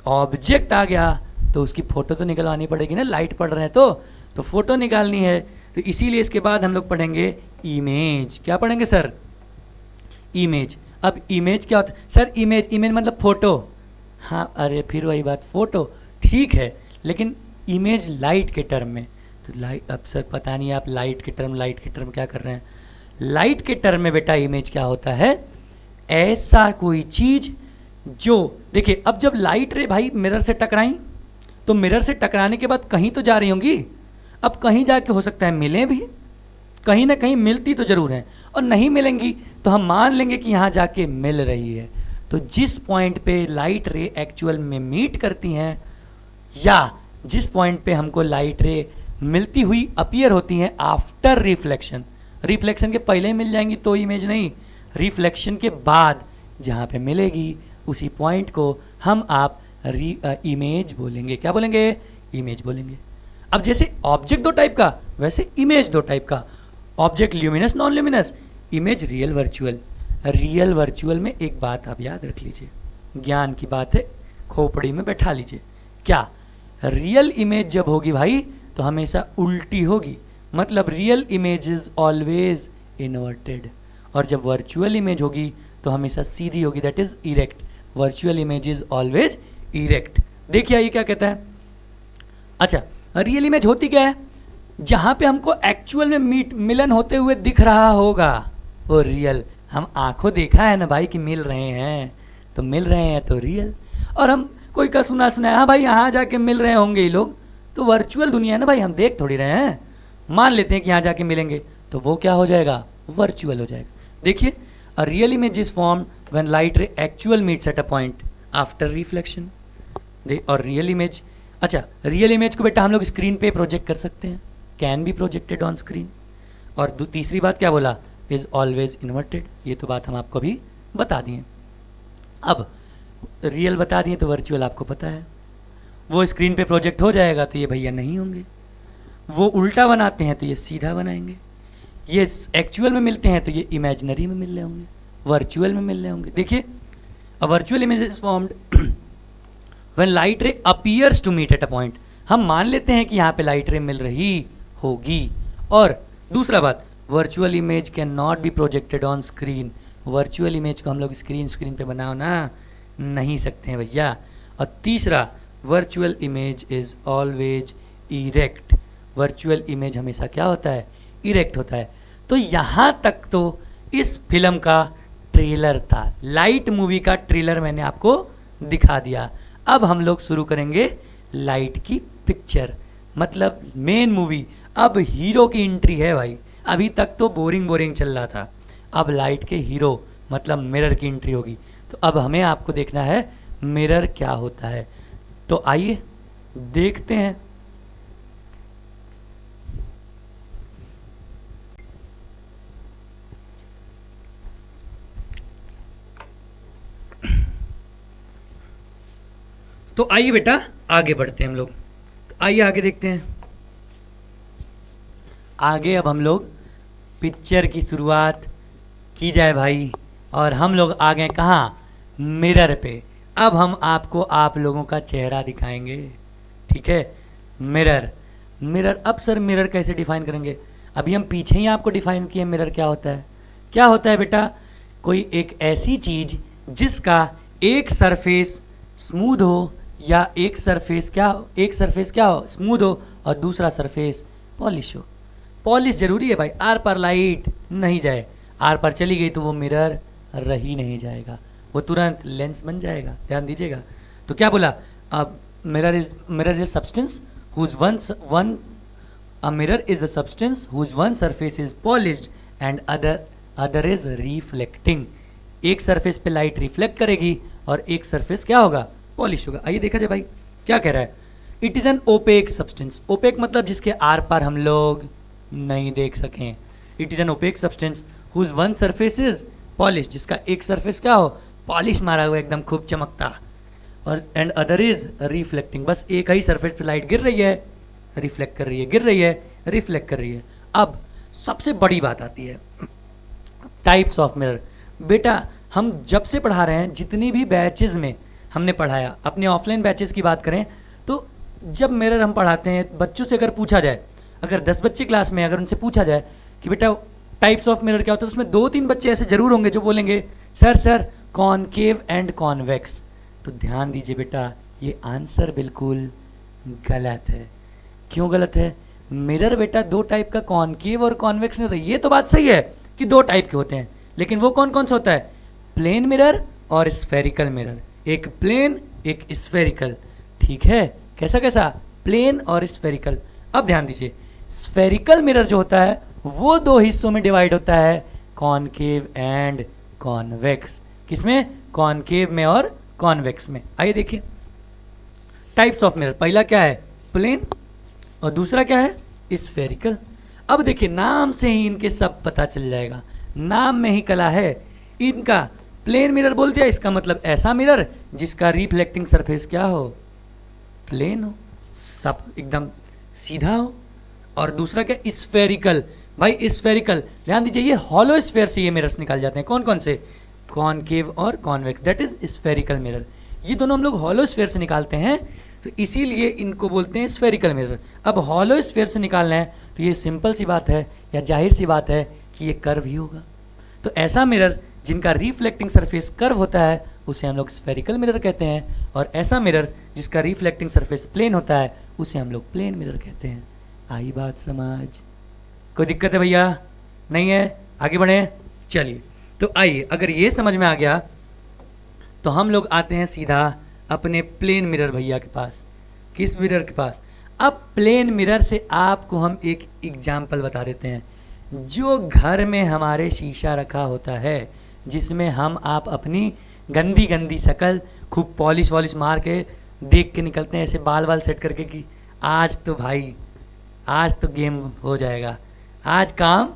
ऑब्जेक्ट आ गया तो उसकी फ़ोटो तो निकलवानी पड़ेगी ना, लाइट पड़ रहे हैं तो फ़ोटो निकालनी है। तो इसीलिए इसके बाद हम लोग पढ़ेंगे इमेज। क्या पढ़ेंगे सर? इमेज। अब इमेज क्या होता है सर? इमेज मतलब फ़ोटो। हाँ, अरे फिर वही बात, फ़ोटो ठीक है, लेकिन इमेज लाइट के टर्म में। तो लाइट, अब सर पता नहीं आप लाइट के टर्म क्या कर रहे हैं। लाइट के टर्म में बेटा इमेज क्या होता है? ऐसा कोई चीज जो, देखिए अब जब लाइट रे भाई मिरर से टकराई, तो मिरर से टकराने के बाद कहीं तो जा रही होंगी। अब कहीं जाके हो सकता है मिले भी, कहीं ना कहीं मिलती तो जरूर है, और नहीं मिलेंगी तो हम मान लेंगे कि यहाँ जाके मिल रही है। तो जिस पॉइंट पे लाइट रे एक्चुअल में मीट करती हैं, या जिस पॉइंट पे हमको लाइट रे मिलती हुई अपीयर होती हैं आफ्टर रिफ्लेक्शन, रिफ्लेक्शन के पहले ही मिल जाएंगी तो इमेज नहीं, रिफ्लेक्शन के बाद जहाँ पे मिलेगी उसी पॉइंट को हम आप इमेज बोलेंगे। क्या बोलेंगे? इमेज बोलेंगे। अब जैसे ऑब्जेक्ट दो टाइप का, वैसे इमेज दो टाइप का। Object luminous non luminous. Image real virtual. Real virtual में एक बात आप याद रख लीजिए, ज्ञान की बात है, खोपड़ी में बैठा लीजिए। क्या रियल इमेज जब होगी भाई तो हमेशा उल्टी होगी, मतलब real image is always inverted, और जब वर्चुअल इमेज होगी तो हमेशा सीधी होगी, that is erect. Virtual image is always erect. देखिए ये क्या कहता है। अच्छा, रियल इमेज होती क्या है, जहां पे हमको एक्चुअल में मिलन होते हुए दिख रहा होगा वो रियल। हम आंखों देखा है ना भाई कि मिल रहे हैं, तो मिल रहे हैं तो रियल। और हम कोई का सुना है, हाँ भाई यहाँ जाके मिल रहे होंगे ये लोग, तो वर्चुअल दुनिया है ना भाई, हम देख थोड़ी रहे हैं, मान लेते हैं कि यहाँ जाके मिलेंगे, तो वो क्या हो जाएगा, वर्चुअल हो जाएगा। देखिए, a real image is formed when light रे actual meets at a point after reflection. और रियल इमेज, अच्छा रियल इमेज को बेटा हम लोग स्क्रीन पे प्रोजेक्ट कर सकते हैं, can be projected on screen. और तीसरी बात क्या बोला, इज ऑलवेज इन्वर्टेड, ये तो बात हम आपको भी बता दिए। अब रियल बता दिए तो वर्चुअल आपको पता है, वो स्क्रीन पे प्रोजेक्ट हो जाएगा तो ये भैया नहीं होंगे, वो उल्टा बनाते हैं तो ये सीधा बनाएंगे, ये एक्चुअल में मिलते हैं तो ये इमेजिनरी में मिल रहे होंगे, वर्चुअल में मिल रहे होंगे। देखिए, a virtual image is formed when light ray appears to meet at a point. हम मान लेते हैं कि यहाँ पे लाइट रे मिल रही होगी। और दूसरा बात, virtual image can not be projected on screen. Virtual image को हम लोग स्क्रीन पे बनाओ ना नहीं सकते हैं भैया। और तीसरा, virtual image is always erect. Virtual image हमेशा क्या होता है, इरेक्ट होता है। तो यहाँ तक तो इस फिल्म का ट्रेलर था, लाइट मूवी का ट्रेलर मैंने आपको दिखा दिया। अब हम लोग शुरू करेंगे लाइट की पिक्चर, मतलब मेन मूवी। अब हीरो की एंट्री है भाई, अभी तक तो बोरिंग चल रहा था, अब लाइट के हीरो मतलब मिरर की एंट्री होगी। तो अब हमें आपको देखना है मिरर क्या होता है, तो आइए देखते हैं। तो आइए बेटा आगे बढ़ते हैं हम लोग, तो आइए आगे देखते हैं। आगे अब हम लोग पिक्चर की शुरुआत की जाए भाई, और हम लोग आ गए कहाँ, मिरर पे। अब हम आपको आप लोगों का चेहरा दिखाएंगे, ठीक है। मिरर, अब सर मिरर कैसे डिफाइन करेंगे, अभी हम पीछे ही आपको डिफाइन किए मिरर क्या होता है। क्या होता है बेटा, कोई एक ऐसी चीज जिसका एक सरफेस स्मूथ हो, या एक सरफेस क्या हो स्मूथ हो और दूसरा सरफेस पॉलिश हो। पॉलिश जरूरी है भाई, आर पार लाइट नहीं जाए, आर पार चली गई तो वो मिरर रही नहीं जाएगा, वो तुरंत लेंस बन जाएगा, ध्यान दीजिएगा। तो क्या बोला, अब mirror is substance whose mirror is a substance whose one surface is polished and other is reflecting. एक सरफेस पे लाइट रिफ्लेक्ट करेगी और एक सरफेस क्या होगा, पॉलिश होगा। आइए देखा जाए भाई क्या कह रहा है, it is an opaque substance. Opaque मतलब जिसके आर पार हम लोग नहीं देख सकें। It is an opaque substance whose one surface is polish, जिसका एक सरफेस क्या हो, पॉलिश मारा हुआ एकदम खूब चमकता, और एंड अदर इज रिफ्लेक्टिंग, बस एक ही सरफेस पे लाइट गिर रही है, रिफ्लेक्ट कर रही है, गिर रही है, रिफ्लेक्ट कर रही है। अब सबसे बड़ी बात आती है टाइप्स ऑफ मिरर। बेटा हम जब से पढ़ा रहे हैं, जितनी भी बैचेस में हमने पढ़ाया, अपने ऑफलाइन बैचेस की बात करें तो जब मिरर हम पढ़ाते हैं, बच्चों से अगर पूछा जाए, अगर 10 बच्चे क्लास में अगर उनसे पूछा जाए कि बेटा टाइप्स ऑफ मिरर क्या होता है, उसमें 2-3 बच्चे ऐसे जरूर होंगे जो बोलेंगे सर कॉनकेव एंड कॉन्वेक्स। तो ध्यान दीजिए बेटा, ये आंसर बिल्कुल गलत है। क्यों गलत है, मिरर बेटा 2 टाइप का कॉनकेव और कॉन्वेक्स नहीं होता। ये तो बात सही है कि 2 टाइप के होते हैं, लेकिन वो कौन कौन सा होता है, प्लेन मिरर और स्फेरिकल मिरर। एक प्लेन एक स्फेरिकल, ठीक है, कैसा प्लेन और स्फेरिकल। अब ध्यान दीजिए, स्फेरिकल मिरर जो होता है वो 2 हिस्सों में डिवाइड होता है, कॉनकेव एंड कॉन्वेक्स। किसमें, कॉनकेव में और कॉन्वेक्स में। आइए देखिए टाइप्स ऑफ मिरर, पहला क्या है, प्लेन, और दूसरा क्या है, स्फेरिकल। अब देखिए नाम से ही इनके सब पता चल जाएगा, नाम में ही कला है इनका। प्लेन मिरर बोल दिया, इसका मतलब ऐसा मिरर जिसका रिफ्लेक्टिंग सरफेस क्या हो, प्लेन हो, सब एकदम सीधा हो। और दूसरा क्या, स्फेरिकल, भाई स्फेरिकल, ध्यान दीजिए ये हॉलो स्फेयर से ये मिरर्स निकाल जाते हैं। कौन कौन से? कॉनकेव और convex, that is spherical mirror. ये दोनों हम लोग हॉलो स्फेयर से निकालते हैं, तो इसीलिए इनको बोलते हैं स्फेरिकल मिरर। अब हॉलो स्फेयर से निकालना है तो ये सिंपल सी बात है या जाहिर सी बात है कि ये कर्व ही होगा। तो ऐसा मिरर जिनका रिफ्लेक्टिंग सरफेस कर्व होता है उसे हम लोग स्फेरिकल मिरर कहते हैं, और ऐसा मिरर जिसका रिफ्लेक्टिंग सरफेस प्लेन होता है उसे हम लोग प्लेन मिरर कहते हैं। आई बात समझ? कोई दिक्कत है भैया? नहीं है? आगे बढ़े, चलिए। तो आइए, अगर ये समझ में आ गया तो हम लोग आते हैं सीधा अपने प्लेन मिरर भैया के पास। किस मिरर के पास? अब प्लेन मिरर से आपको हम एक एग्जाम्पल बता देते हैं। जो घर में हमारे शीशा रखा होता है जिसमें हम आप अपनी गंदी गंदी शक्ल खूब पॉलिश वॉलिश मार के देख के निकलते हैं, ऐसे बाल बाल सेट करके कि आज तो भाई आज तो गेम हो जाएगा, आज काम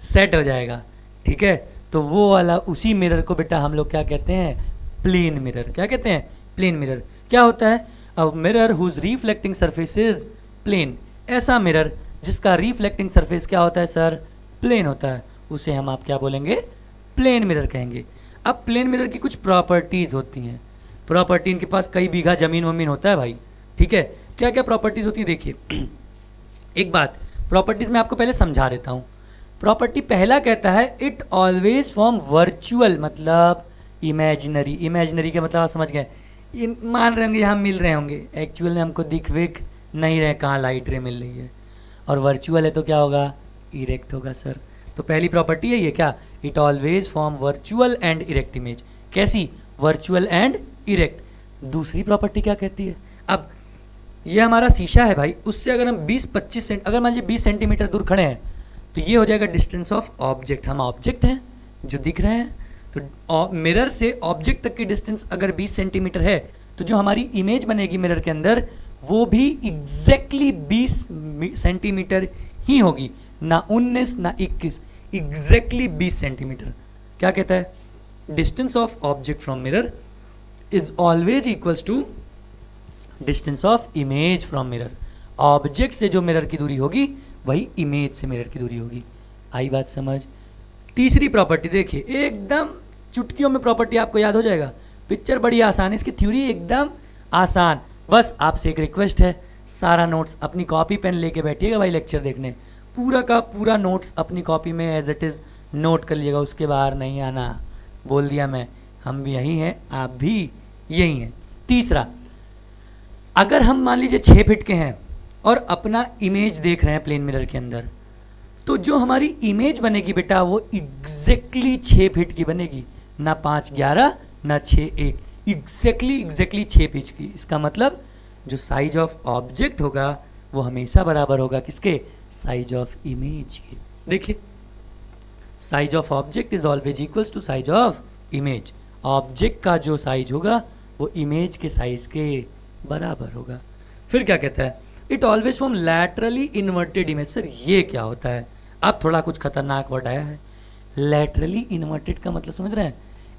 सेट हो जाएगा, ठीक है। तो वो वाला उसी मिरर को बेटा हम लोग क्या कहते हैं? Plane mirror. क्या कहते हैं? Plane mirror. क्या होता है? A mirror whose reflecting surface is plane. ऐसा मिरर जिसका रिफ्लेक्टिंग सरफेस क्या होता है सर? प्लेन होता है, उसे हम आप क्या बोलेंगे? प्लेन मिरर कहेंगे। अब प्लेन मिरर की कुछ प्रॉपर्टीज़ होती हैं। प्रॉपर्टी इनके पास कई बीघा जमीन वमीन होता है भाई, ठीक है। क्या क्या प्रॉपर्टीज़ होती है देखिए। एक बात प्रॉपर्टीज़ में आपको पहले समझा देता हूँ। प्रॉपर्टी पहला कहता है इट ऑलवेज फॉर्म वर्चुअल, मतलब इमेजिनरी। इमेजिनरी का मतलब आप समझ गए, मान रहे होंगे यहाँ मिल रहे होंगे, एक्चुअल में हमको दिख विख नहीं रहे कहाँ लाइट रे मिल रही है, और वर्चुअल है तो क्या होगा? इरेक्ट होगा सर। तो पहली प्रॉपर्टी है ये क्या? It always form virtual and erect image. कैसी? Virtual and erect. दूसरी प्रॉपर्टी क्या कहती है? अब ये हमारा शीशा है भाई, उससे अगर हम 20-25 अगर मान लीजिए 20 सेंटीमीटर दूर खड़े हैं तो ये हो जाएगा डिस्टेंस ऑफ ऑब्जेक्ट। हम ऑब्जेक्ट हैं जो दिख रहे हैं, तो मिरर से ऑब्जेक्ट तक की डिस्टेंस अगर 20 सेंटीमीटर है तो जो हमारी इमेज बनेगी मिरर के अंदर वो भी एग्जैक्टली 20 सेंटीमीटर ही होगी, ना 19 ना 21, एग्जैक्टली 20 सेंटीमीटर। क्या कहता है? Distance of object from mirror is always equals to distance of image from mirror. Object से जो मिरर की दूरी होगी वही इमेज से मिरर की दूरी होगी। आई बात समझ? तीसरी प्रॉपर्टी देखिए, एकदम चुटकियों में प्रॉपर्टी आपको याद हो जाएगा। पिक्चर बड़ी आसान है, इसकी थ्योरी एकदम आसान। बस आपसे एक रिक्वेस्ट है, सारा नोट्स अपनी कॉपी पेन लेके बैठिएगा भाई लेक्चर देखने। पूरा का पूरा नोट्स अपनी कॉपी में एज इट इज़ नोट कर लीजिएगा, उसके बाहर नहीं आना। बोल दिया मैं, हम भी यही हैं, आप भी यही हैं। तीसरा, अगर हम मान लीजिए 6 फीट के हैं और अपना इमेज देख रहे हैं प्लेन मिरर के अंदर, तो जो हमारी इमेज बनेगी बेटा वो एग्जैक्टली 6 फीट की बनेगी, ना 5'11" ना 6'1", एग्जैक्टली 6 फीट की। इसका मतलब जो साइज ऑफ ऑब्जेक्ट होगा वो हमेशा बराबर होगा किसके? साइज ऑफ इमेज के। देखिए, size of object is always equals to size of image. Object का जो साइज होगा वो इमेज के साइज के बराबर होगा। फिर क्या कहता है? It always form laterally inverted image. Sir ये क्या होता है? अब थोड़ा कुछ खतरनाक वर्ड आया है। लैटरली इन्वर्टेड का मतलब समझ रहे हैं?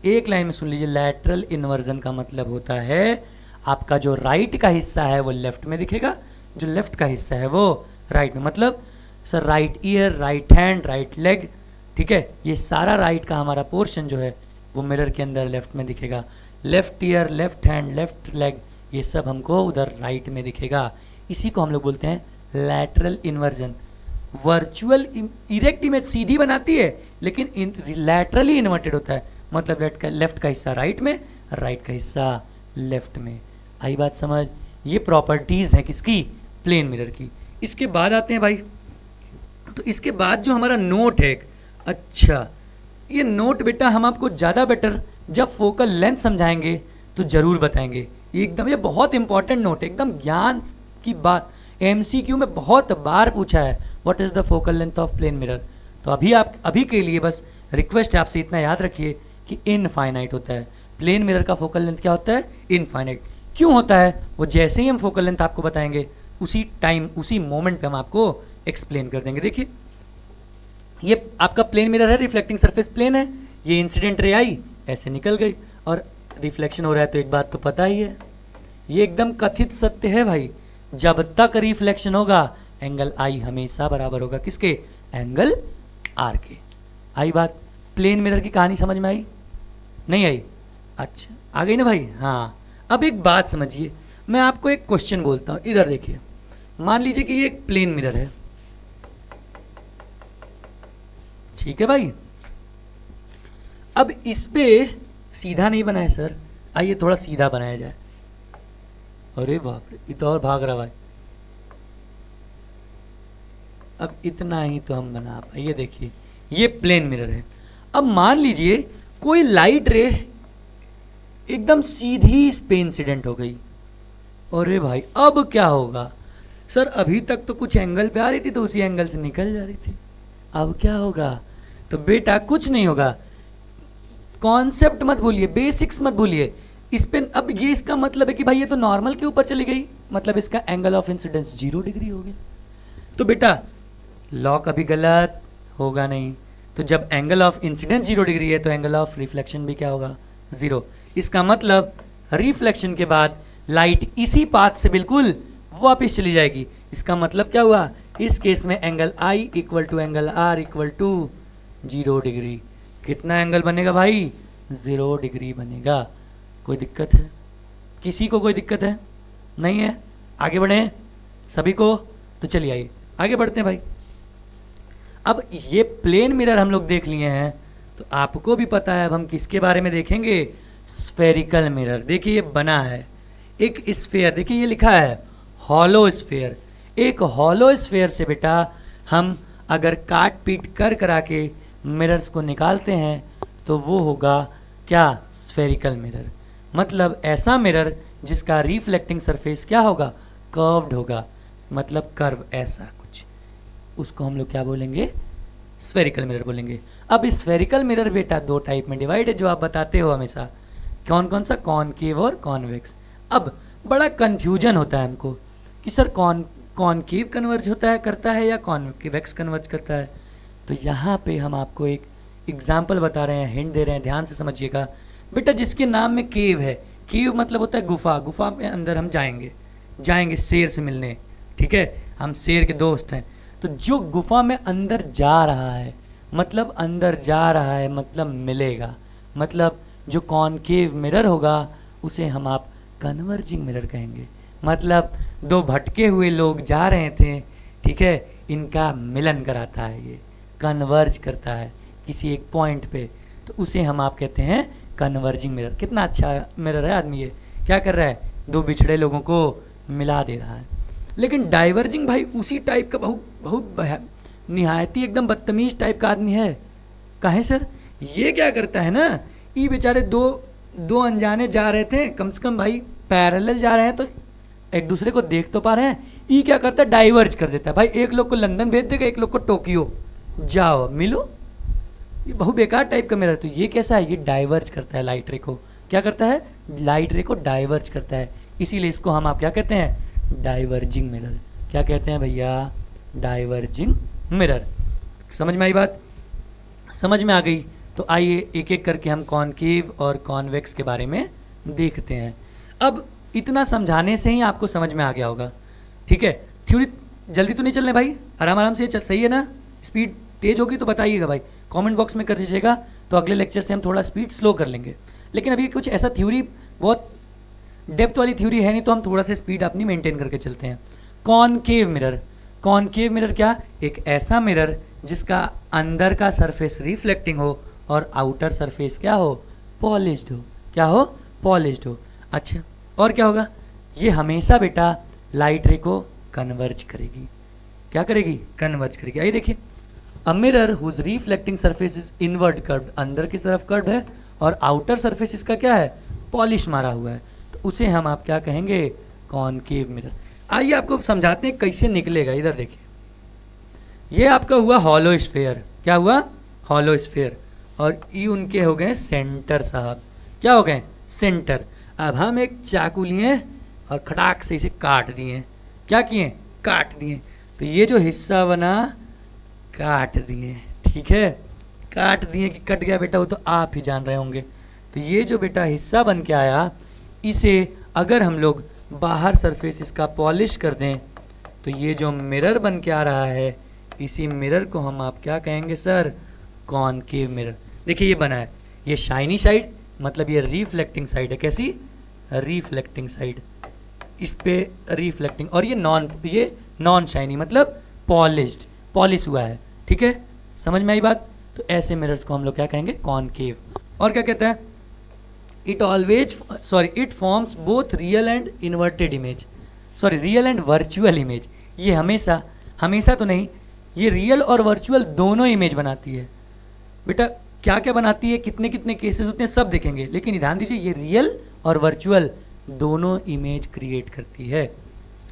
एक लाइन में सुन लीजिए, लैटरल इन्वर्जन का मतलब होता है आपका जो राइट का हिस्सा है वो लेफ्ट में दिखेगा, जो लेफ्ट का हिस्सा है वो राइट में। मतलब sir right year, right hand, right leg, ठीक है, ये सारा राइट का हमारा पोर्शन जो है वो मिरर के अंदर लेफ्ट में दिखेगा। Left ear, left hand, left leg, ये सब हमको उधर राइट में दिखेगा। इसी को हम लोग बोलते हैं lateral inversion. Virtual erect image सीधी बनाती है लेकिन लैटरली इन्वर्टेड होता है, मतलब लेफ्ट का हिस्सा राइट में, राइट का हिस्सा लेफ्ट में। आई बात समझ? ये प्रॉपर्टीज़ हैं किसकी? प्लेन मिरर की। इसके बाद आते हैं भाई, तो इसके बाद जो हमारा नोट है, अच्छा ये नोट बेटा हम आपको ज़्यादा बेटर जब फोकल लेंथ समझाएंगे तो ज़रूर बताएंगे। एकदम ये बहुत इंपॉर्टेंट नोट है, एकदम ज्ञान की बात। MCQ में बहुत बार पूछा है what is the focal length of plane mirror. तो अभी के लिए बस रिक्वेस्ट है आपसे, इतना याद रखिए कि इनफाइनाइट होता है। प्लेन मिरर का फोकल लेंथ क्या होता है? इनफाइनाइट। क्यों होता है? वो जैसे ही हम फोकल लेंथ आपको बताएंगे उसी टाइम उसी मोमेंट पे हम आपको एक्सप्लेन कर देंगे। देखिए, ये आपका प्लेन मिरर है, रिफ्लेक्टिंग सरफेस प्लेन है, ये इंसिडेंट रे आई ऐसे निकल गई और रिफ्लेक्शन हो रहा है। तो एक बात तो पता ही है, ये एकदम कथित सत्य है भाई, जब तक रिफ्लेक्शन होगा एंगल आई हमेशा बराबर होगा किसके? एंगल आर के। आई बात? प्लेन मिरर की कहानी समझ में आई? नहीं आई? अच्छा आ गई ना भाई। हाँ, अब एक बात समझिए, मैं आपको एक क्वेश्चन बोलता हूँ, इधर देखिए। मान लीजिए कि ये एक प्लेन मिरर है, ठीक है भाई। अब इस पे सीधा नहीं बनाया सर, आइए थोड़ा सीधा बनाया जाए। अरे बाप रे, ये तो और भाग रहा भाई। अब इतना ही तो हम बना पाए। ये देखिए, ये प्लेन मिरर है। अब मान लीजिए कोई लाइट रे एकदम सीधी इस पे इंसिडेंट हो गई। अरे भाई अब क्या होगा सर? अभी तक तो कुछ एंगल पे आ रही थी तो उसी एंगल से निकल जा रही थी, अब क्या होगा? तो बेटा कुछ नहीं होगा, कॉन्सेप्ट मत भूलिए, बेसिक्स मत भूलिए इस पे। अब ये इसका मतलब है कि भाई ये तो नॉर्मल के ऊपर चली गई, मतलब इसका एंगल ऑफ इंसिडेंस 0 डिग्री हो गया। तो बेटा लॉ कभी गलत होगा नहीं। तो जब एंगल ऑफ इंसिडेंस 0 डिग्री है तो एंगल ऑफ रिफ्लेक्शन भी क्या होगा? 0। इसका मतलब रिफ्लेक्शन के बाद लाइट इसी पाथ से बिल्कुल वापस चली जाएगी। इसका मतलब क्या हुआ? इस केस में angle I equal to angle R equal to 0 degree. कितना एंगल बनेगा भाई? 0 डिग्री बनेगा। कोई दिक्कत है? किसी को कोई दिक्कत है? नहीं है? आगे बढ़े सभी को? तो चलिए आइए आगे बढ़ते हैं भाई। अब ये प्लेन मिरर हम लोग देख लिए हैं, तो आपको भी पता है अब हम किसके बारे में देखेंगे? Spherical mirror. देखिए ये बना है एक स्फेयर, देखिए ये लिखा है हॉलो स्फेयर। एक हॉलो स्फेयर से बेटा हम अगर काट पीट कर करा के मिरर्स को निकालते हैं तो वो होगा क्या? Spherical mirror. मतलब ऐसा मिरर जिसका रिफ्लेक्टिंग सरफेस क्या होगा? कर्व्ड होगा, मतलब कर्व ऐसा कुछ, उसको हम लोग क्या बोलेंगे? स्फेरिकल मिरर बोलेंगे। अब स्फेरिकल मिरर बेटा दो टाइप में डिवाइड है जो आप बताते हो हमेशा। कौन कौन सा? कॉनकेव और कॉन्वेक्स। अब बड़ा कन्फ्यूजन होता है हमको कि सर कॉनकेव कन्वर्ज होता है करता है या कॉन्वेक्स कन्वर्ज करता है। तो यहाँ पे हम आपको एक एग्जाम्पल बता रहे हैं, हिंट दे रहे हैं, ध्यान से समझिएगा बेटा। जिसके नाम में केव है, केव मतलब होता है गुफा, गुफा में अंदर हम जाएंगे शेर से मिलने, ठीक है, हम शेर के दोस्त हैं। तो जो गुफा में अंदर जा रहा है मतलब अंदर जा रहा है मतलब मिलेगा, मतलब जो कॉनकेव मिरर होगा उसे हम आप कन्वर्जिंग मिरर कहेंगे। मतलब दो भटके हुए लोग जा रहे थे, ठीक है, इनका मिलन कराता है, ये कन्वर्ज करता है किसी एक पॉइंट पे, तो उसे हम आप कहते हैं कन्वर्जिंग मिरर। कितना अच्छा मिरर है आदमी, ये क्या कर रहा है? दो बिछड़े लोगों को मिला दे रहा है। लेकिन डाइवर्जिंग भाई उसी टाइप का बहुत निहायती एकदम बदतमीज टाइप का आदमी है। काहे सर? ये क्या करता है ना, ये बेचारे दो अनजाने जा रहे थे, कम से कम भाई पैरेलल जा रहे हैं तो एक दूसरे को देख तो पा रहे हैं, ये क्या करता है? डाइवर्ज कर देता है भाई। एक लोग को लंदन भेज देगा, एक लोग को टोक्यो, जाओ मिलो। ये बहुत बेकार टाइप का मिरर। तो ये कैसा है? ये डाइवर्ज करता है लाइट रे को। क्या करता है? लाइट रे को डाइवर्ज करता है। इसीलिए इसको हम आप क्या कहते हैं? Diverging mirror. क्या कहते हैं भैया? Diverging mirror. समझ में आई बात? समझ में आ गई? तो आइए एक एक करके हम कॉनकेव और कॉन्वेक्स के बारे में देखते हैं। अब इतना समझाने से ही आपको समझ में आ गया होगा, ठीक है। थ्योरी जल्दी तो नहीं चलने भाई, आराम आराम से चल, सही है ना? स्पीड तेज होगी तो बताइएगा भाई, कमेंट बॉक्स में कर दीजिएगा, तो अगले लेक्चर से हम थोड़ा स्पीड स्लो कर लेंगे। लेकिन अभी कुछ ऐसा थ्योरी, बहुत डेप्थ वाली थ्योरी है नहीं, तो हम थोड़ा सा स्पीड अपनी मेंटेन करके चलते हैं। Concave mirror. कॉनकेव मिरर क्या? एक ऐसा मिरर जिसका अंदर का सरफेस रिफ्लेक्टिंग हो और आउटर सरफेस क्या हो? पॉलिश्ड हो। क्या हो? पॉलिश्ड हो। अच्छा, और क्या होगा? ये हमेशा बेटा लाइट रे को कन्वर्ज करेगी। क्या करेगी? कन्वर्ज करेगी। आइए देखिए, a mirror whose reflecting surface is inward curved, अंदर की तरफ कर्व्ड है और आउटर सरफेस इसका क्या है? पॉलिश मारा हुआ है, तो उसे हम आप क्या कहेंगे? Concave mirror. आइए आपको समझाते हैं कैसे निकलेगा। इधर देखिए, ये आपका हुआ हॉलो स्फेयर। क्या हुआ? Hollow sphere. और ये उनके हो गए सेंटर साहब। क्या हो गए? सेंटर। अब हम एक चाकू लिए और खटाक से इसे काट दिए। क्या किए? काट दिए। तो ये जो हिस्सा बना काट दिए, ठीक है, काट दिए कि कट गया बेटा, वो तो आप ही जान रहे होंगे। तो ये जो बेटा हिस्सा बन के आया, इसे अगर हम लोग बाहर सरफेस इसका पॉलिश कर दें तो ये जो मिरर बन के आ रहा है इसी मिरर को हम आप क्या कहेंगे सर, कॉनकेव मिरर। देखिए ये बना है, ये शाइनी साइड मतलब ये रिफ्लेक्टिंग साइड है, कैसी, रिफ्लेक्टिंग साइड, इस पे रिफ्लेक्टिंग, और ये नॉन शाइनी मतलब पॉलिश्ड, पॉलिश हुआ है, ठीक है, समझ में आई बात। तो ऐसे मिरर्स को हम लोग क्या कहेंगे, कॉनकेव। और क्या कहता है, it forms both real and inverted image, real and virtual image. ये हमेशा तो नहीं, ये रियल और वर्चुअल दोनों इमेज बनाती है। बेटा क्या क्या बनाती है, कितने कितने केसेस होते हैं सब देखेंगे, लेकिन ध्यान दीजिए ये रियल और वर्चुअल दोनों इमेज क्रिएट करती है,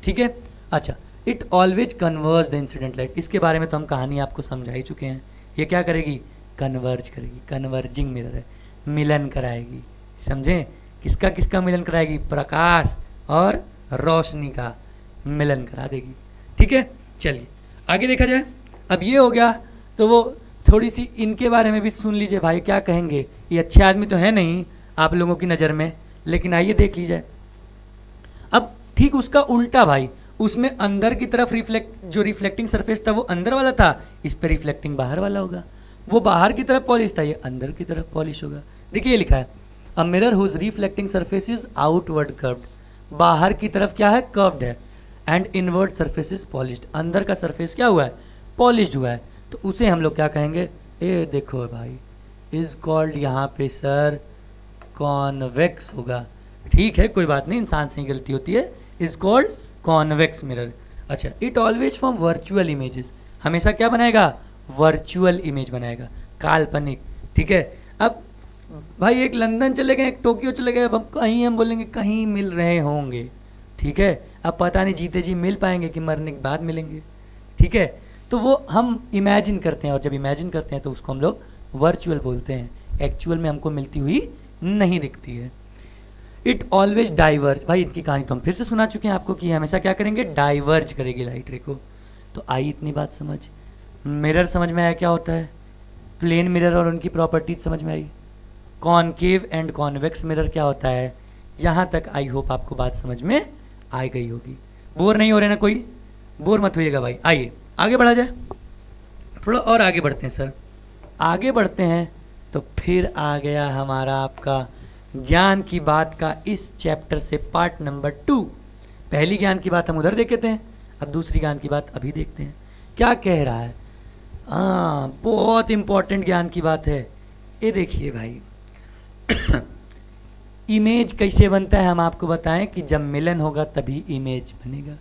ठीक है। अच्छा, it always converge the incident light, इसके बारे में तो हम कहानी आपको समझा ही चुके हैं। ये क्या करेगी, कन्वर्ज करेगी, कन्वर्जिंग मिरर है, मिलन कराएगी, समझें, किसका किसका मिलन कराएगी, प्रकाश और रोशनी का मिलन करा देगी, ठीक है। चलिए आगे देखा जाए। अब ये हो गया, तो वो थोड़ी सी इनके बारे में भी सुन लीजिए भाई, क्या कहेंगे। ये अच्छे आदमी तो है नहीं आप लोगों की नज़र में, लेकिन आइए देख लीजिए। अब ठीक उसका उल्टा भाई, उसमें अंदर की तरफ जो रिफ्लेक्टिंग सरफेस था वो अंदर वाला था, इस पर रिफ्लेक्टिंग बाहर वाला होगा। वो बाहर की तरफ पॉलिश था, ये अंदर की तरफ पॉलिश होगा। देखिए ये लिखा है, a mirror whose reflecting surface is outward curved, बाहर की तरफ क्या है, कर्व्ड है, and inward surface is polished, अंदर का सरफेस क्या हुआ है, पॉलिश्ड हुआ है। तो उसे हम लोग क्या कहेंगे, ये देखो भाई, इज कॉल्ड, यहाँ पे सर कॉन्वेक्स होगा, ठीक है, कोई बात नहीं, इंसान से ही गलती होती है, इज कॉल्ड कॉन्वेक्स मिरर। अच्छा, it always form virtual images, हमेशा क्या बनाएगा, वर्चुअल इमेज बनाएगा, काल्पनिक, ठीक है। अब भाई एक लंदन चले गए, एक टोक्यो चले गए, अब हम कहीं हम बोलेंगे कहीं मिल रहे होंगे, ठीक है। अब पता नहीं जीते जी मिल पाएंगे कि मरने के बाद मिलेंगे, ठीक है। तो वो हम इमेजिन करते हैं, और जब इमेजिन करते हैं तो उसको हम लोग वर्चुअल बोलते हैं, एक्चुअल में हमको मिलती हुई नहीं दिखती है। इट ऑलवेज डाइवर्ज, भाई इनकी कहानी तो हम फिर से सुना चुके हैं आपको कि हमेशा क्या करेंगे, डाइवर्ज करेगी लाइट रे को। तो आई इतनी बात समझ, मिरर समझ में आया क्या होता है, प्लेन मिरर और उनकी प्रॉपर्टीज समझ में आई, कॉनकेव एंड कॉन्वेक्स मिरर क्या होता है, यहाँ तक आई होप आपको बात समझ में आ गई होगी। बोर नहीं हो रहे ना, कोई बोर मत होइएगा भाई। आइए आगे बढ़ा जाए, थोड़ा और आगे बढ़ते हैं सर। आगे बढ़ते हैं तो फिर आ गया हमारा आपका ज्ञान की बात का इस चैप्टर से पार्ट नंबर 2। पहली ज्ञान की बात हम उधर देखे थे, अब दूसरी ज्ञान की बात अभी देखते हैं क्या कह रहा है। बहुत इंपॉर्टेंट ज्ञान की बात है। ये देखिए भाई इमेज कैसे बनता है, हम आपको बताएं कि जब मिलन होगा तभी इमेज बनेगा।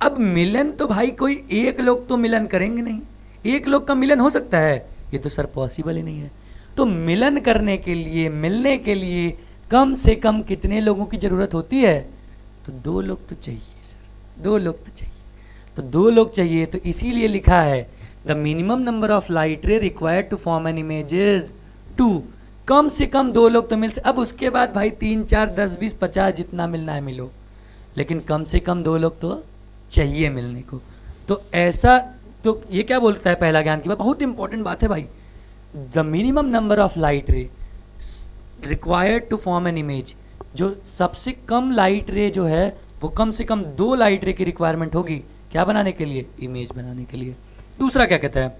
अब मिलन तो भाई कोई एक लोग तो मिलन करेंगे नहीं, एक लोग का मिलन हो सकता है, ये तो सर पॉसिबल ही नहीं है। तो मिलन करने के लिए, मिलने के लिए कम से कम कितने लोगों की ज़रूरत होती है, तो 2 लोग तो चाहिए सर, 2 लोग तो चाहिए। तो 2 लोग चाहिए, तो इसीलिए लिखा है the minimum number of light ray required to form an image is 2, कम से कम 2 लोग तो मिल से। अब उसके बाद भाई 3, 4, 10, 20, 50 जितना मिलना है मिलो, लेकिन कम से कम 2 लोग तो चाहिए मिलने को। तो ऐसा, तो ये क्या बोलता है पहला ज्ञान की बात, बहुत इंपॉर्टेंट बात है भाई। The minimum number of light ray required to form an image, जो सबसे कम लाइट रे जो है वो कम से कम 2 लाइट रे की रिक्वायरमेंट होगी, क्या बनाने के लिए, इमेज बनाने के लिए। दूसरा क्या कहता है,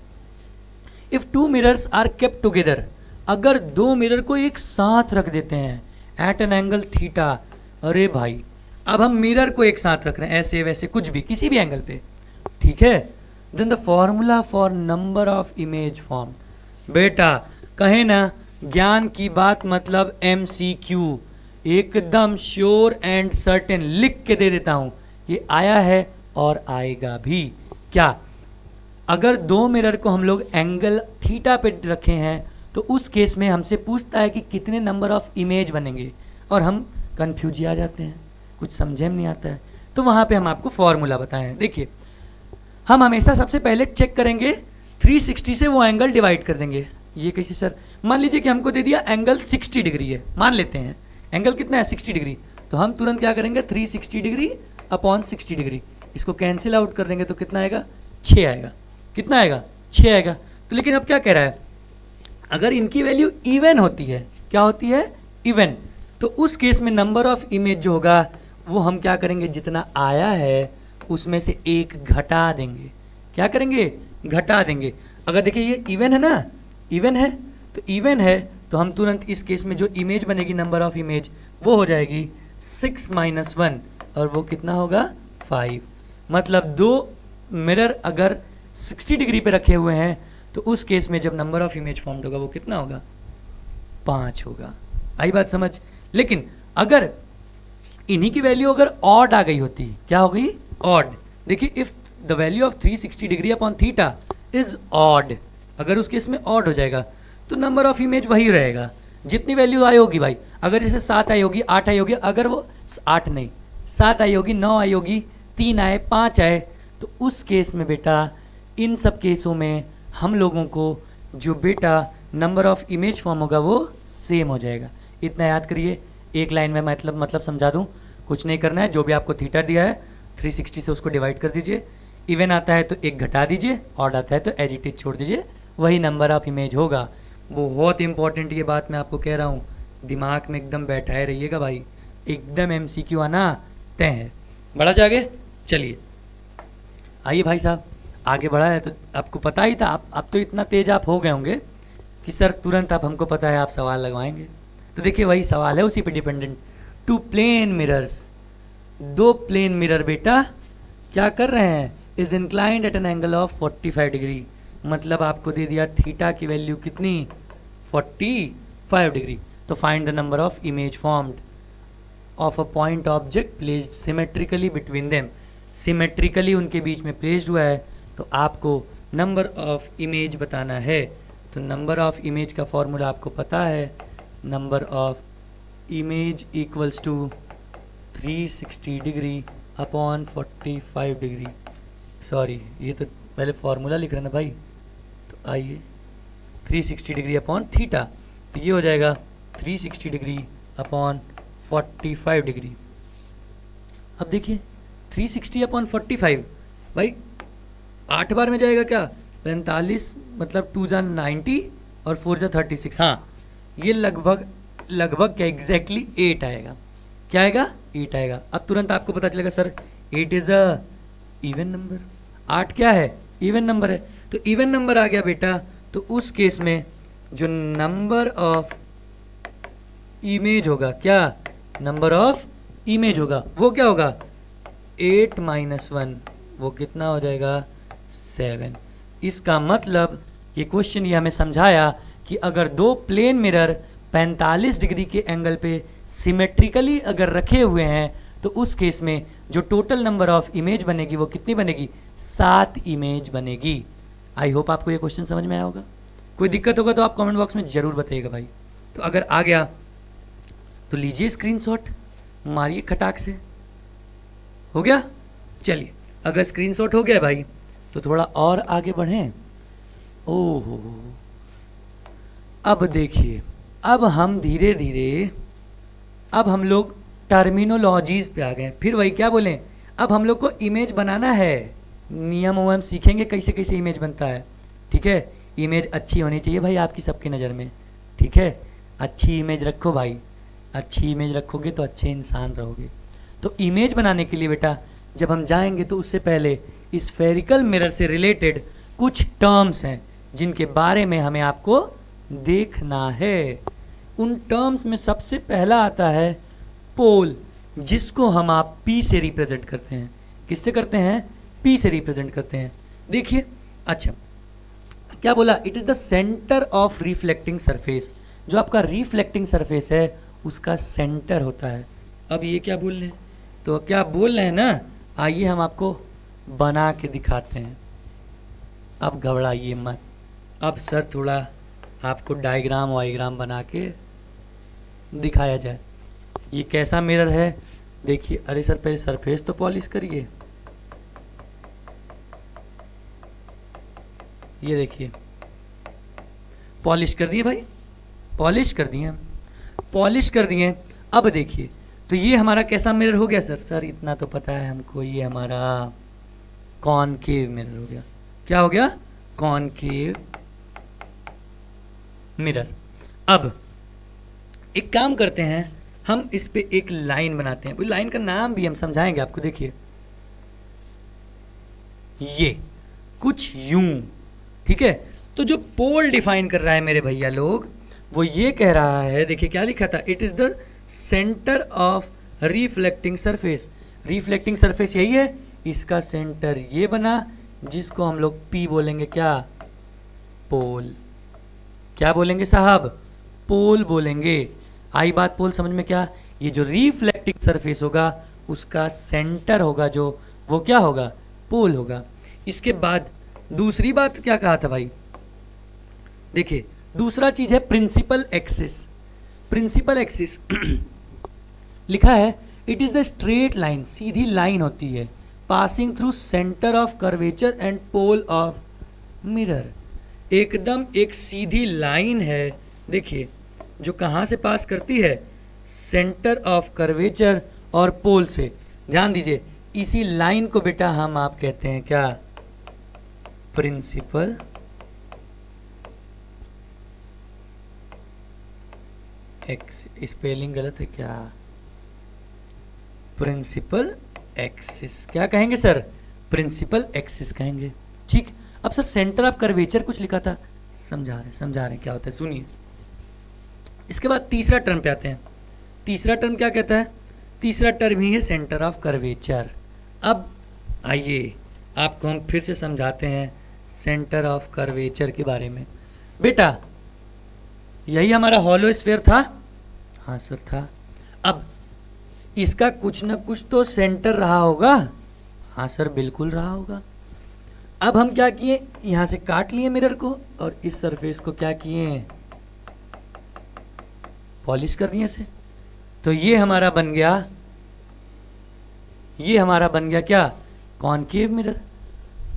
if 2 mirrors are kept together, अगर 2 मिरर को एक साथ रख देते हैं एट एन एंगल थीटा, अरे भाई अब हम मिरर को एक साथ रख रहे हैं, ऐसे वैसे कुछ भी, किसी भी एंगल पे, ठीक है, then the formula for number of image form. बेटा कहे ना ज्ञान की बात मतलब MCQ, एकदम श्योर एंड सर्टेन, लिख के दे देता हूं, ये आया है और आएगा भी। क्या, अगर 2 मिरर को हम लोग एंगल थीटा पे रखे हैं तो उस केस में हमसे पूछता है कि कितने नंबर ऑफ इमेज बनेंगे, और हम कंफ्यूज आ जाते हैं, कुछ समझे में नहीं आता है। तो वहाँ पे हम आपको फॉर्मूला बताए हैं। देखिए हम हमेशा सबसे पहले चेक करेंगे 360 से वो एंगल डिवाइड कर देंगे। ये कैसे सर, मान लीजिए कि हमको दे दिया एंगल 60 डिग्री है, मान लेते हैं एंगल कितना है 60 डिग्री, तो हम तुरंत क्या करेंगे 360 डिग्री अपॉन 60 डिग्री, इसको कैंसिल आउट कर देंगे तो कितना आएगा, 6 आएगा। कितना आएगा, 6 आएगा। तो लेकिन अब क्या कह रहा है, अगर इनकी वैल्यू इवन होती है, क्या होती है, इवन, तो उस केस में नंबर ऑफ इमेज जो होगा वो हम क्या करेंगे, जितना आया है उसमें से 1 घटा देंगे। क्या करेंगे, घटा देंगे। अगर देखिए ये इवन है ना, इवन है, तो इवन है तो हम तुरंत इस केस में जो इमेज बनेगी, नंबर ऑफ इमेज, वो हो जाएगी 6 - 1 और वो कितना होगा 5। मतलब दो मिरर अगर 60 डिग्री पे रखे हुए हैं तो उस केस में जब नंबर ऑफ इमेज फॉर्म्ड होगा वो कितना होगा, 5 होगा। आई बात समझ। लेकिन अगर इन्हीं की वैल्यू अगर ऑड आ गई होती, क्या हो गई, ऑड। देखिए if the value of 360 degree upon theta is odd, अगर उस केस में ऑड हो जाएगा तो नंबर ऑफ इमेज वही रहेगा, जितनी वैल्यू आई होगी भाई। अगर जैसे 7 आई होगी, 8 आई होगी, अगर वो 8 नहीं 7 आई होगी, 9 आई होगी, 3 आए, 5 आए, तो उस केस में बेटा इन सब केसों में हम लोगों को जो बेटा नंबर ऑफ इमेज फॉर्म होगा वो सेम हो जाएगा। इतना याद करिए, एक लाइन में मतलब समझा दूं, कुछ नहीं करना है। जो भी आपको थीटा दिया है 360 से उसको डिवाइड कर दीजिए, इवन आता है तो एक घटा दीजिए, ऑड आता है तो एज इट इज छोड़ दीजिए, वही नंबर ऑफ इमेज होगा। बहुत इंपॉर्टेंट ये बात मैं आपको कह रहा हूँ, दिमाग में एकदम बैठाए रहिएगा भाई, एकदम MCQ आना तय है। बढ़ा जागे, चलिए आइए भाई साहब, आगे बढ़ा है तो आपको पता ही था, आप तो इतना तेज आप हो गए होंगे कि सर तुरंत आप, हमको पता है आप सवाल लगवाएंगे। तो देखिए वही सवाल है, उसी पे डिपेंडेंट। टू प्लेन मिरर्स, दो प्लेन मिरर बेटा क्या कर रहे हैं, is inclined at an angle of 45 degree. मतलब आपको दे दिया थीटा की वैल्यू कितनी, 45 डिग्री। तो find the number of image formed of a point object placed symmetrically between them. Symmetrically उनके बीच में प्लेस्ड हुआ है, तो आपको नंबर ऑफ इमेज बताना है। तो नंबर ऑफ इमेज का फॉर्मूला आपको पता है, number of image equals to 360 degree upon 45 degree. Sorry, ये तो पहले फॉर्मूला लिख रहे हैं ना भाई, तो आइए 360 डिग्री अपॉन थीटा, तो ये हो जाएगा 360 डिग्री अपॉन 45 डिग्री। अब देखिए 360 अपॉन 45 भाई 8 बार में जाएगा क्या, 45, मतलब 2 जा 90 और 4 जा 36। हाँ, ये लगभग क्या एग्जैक्टली 8 आएगा। क्या आएगा, 8 आएगा। अब तुरंत आपको पता चलेगा sir 8 is a even number, 8 क्या है, इवन नंबर है। तो इवन नंबर आ गया बेटा, तो उस केस में जो नंबर ऑफ इमेज होगा, क्या नंबर ऑफ इमेज होगा, वो क्या होगा 8 - 1, वो कितना हो जाएगा 7। इसका मतलब ये क्वेश्चन ये हमें समझाया कि अगर दो प्लेन मिरर 45 डिग्री के एंगल पे सिमेट्रिकली अगर रखे हुए हैं तो उस केस में जो टोटल नंबर ऑफ इमेज बनेगी वो कितनी बनेगी, 7 इमेज बनेगी। आई होप आपको ये क्वेश्चन समझ में आया होगा। कोई दिक्कत होगा तो आप कमेंट बॉक्स में ज़रूर बताइएगा भाई। तो अगर आ गया तो लीजिए स्क्रीनशॉट, मारिए खटाक से। हो गया, चलिए अगर स्क्रीनशॉट हो गया भाई तो थोड़ा और आगे बढ़ें। ओहो, अब देखिए, अब हम धीरे धीरे अब हम लोग टर्मिनोलॉजीज पे आ गए। फिर वही क्या बोलें, अब हम लोग को इमेज बनाना है, नियम वयम सीखेंगे कैसे कैसे इमेज बनता है। ठीक है, इमेज अच्छी होनी चाहिए भाई आपकी सबकी नज़र में। ठीक है, अच्छी इमेज रखो भाई, अच्छी इमेज रखोगे तो अच्छे इंसान रहोगे। तो इमेज बनाने के लिए बेटा जब हम जाएंगे तो उससे पहले स्फेरिकल मिरर से रिलेटेड कुछ टर्म्स हैं जिनके बारे में हमें आपको देखना है। उन टर्म्स में सबसे पहला आता है पोल, जिसको हम आप P से रिप्रेजेंट करते हैं। किससे करते हैं, P से रिप्रेजेंट करते हैं। देखिए, अच्छा क्या बोला, it is the centre of reflecting surface. जो आपका रिफ्लेक्टिंग सरफेस है उसका सेंटर होता है। अब ये क्या बोल रहे हैं, तो क्या बोल रहे हैं ना, आइए हम आपको बना के दिखाते हैं। अब घबराइए मत, अब सर थोड़ा आपको डायग्राम वाइग्राम बना के दिखाया जाए। ये कैसा मिरर है देखिए। अरे सर पहले सरफेस तो पॉलिश करिए। ये देखिए पॉलिश कर दिए भाई, पॉलिश कर दिए, पॉलिश कर दिए। अब देखिए तो ये हमारा कैसा मिरर हो गया सर, सर इतना तो पता है हमको, ये हमारा कॉनकेव मिरर हो गया। क्या हो गया, कॉनकेव मिरर। अब एक काम करते हैं, हम इस पे एक लाइन बनाते हैं। लाइन का नाम भी हम समझाएंगे आपको। देखिए ये कुछ यूं, ठीक है। तो जो पोल डिफाइन कर रहा है मेरे भैया लोग, वो ये कह रहा है, देखिए क्या लिखा था, it is the centre of reflecting surface. Reflecting surface यही है, इसका सेंटर ये बना, जिसको हम लोग पी बोलेंगे, क्या, पोल। क्या बोलेंगे साहब, पोल बोलेंगे। आई बात पोल समझ में क्या, ये जो रिफ्लेक्टिंग सरफेस होगा उसका सेंटर होगा जो, वो क्या होगा, पोल होगा। इसके बाद दूसरी बात क्या कहा था भाई, देखिए दूसरा चीज है प्रिंसिपल एक्सिस। प्रिंसिपल एक्सिस लिखा है, it is the straight line, सीधी लाइन होती है, passing through centre of curvature and pole of mirror. एकदम एक सीधी लाइन है, देखिए, जो कहाँ से पास करती है, सेंटर ऑफ कर्वेचर और पोल से। ध्यान दीजिए, इसी लाइन को बेटा हम आप कहते हैं क्या, प्रिंसिपल एक्सिस। स्पेलिंग गलत है क्या, प्रिंसिपल एक्सिस क्या कहेंगे सर, प्रिंसिपल एक्सिस कहेंगे, ठीक। अब सर सेंटर ऑफ कर्वेचर कुछ लिखा था, समझा रहे क्या होता है, सुनिए। इसके बाद तीसरा टर्म पे आते हैं। तीसरा टर्म क्या कहता है, तीसरा टर्म ही है सेंटर ऑफ कर्वेचर। अब आइए आपको हम फिर से समझाते हैं सेंटर ऑफ कर्वेचर के बारे में। बेटा यही हमारा हॉलो स्फीयर था, हाँ सर था। अब इसका कुछ ना कुछ तो सेंटर रहा होगा, हाँ सर बिल्कुल रहा होगा। अब हम क्या किए, यहां से काट लिए मिरर को और इस सरफेस को क्या किए, पॉलिश कर दिए से। तो ये हमारा बन गया, ये हमारा बन गया क्या, कॉनकेव मिरर।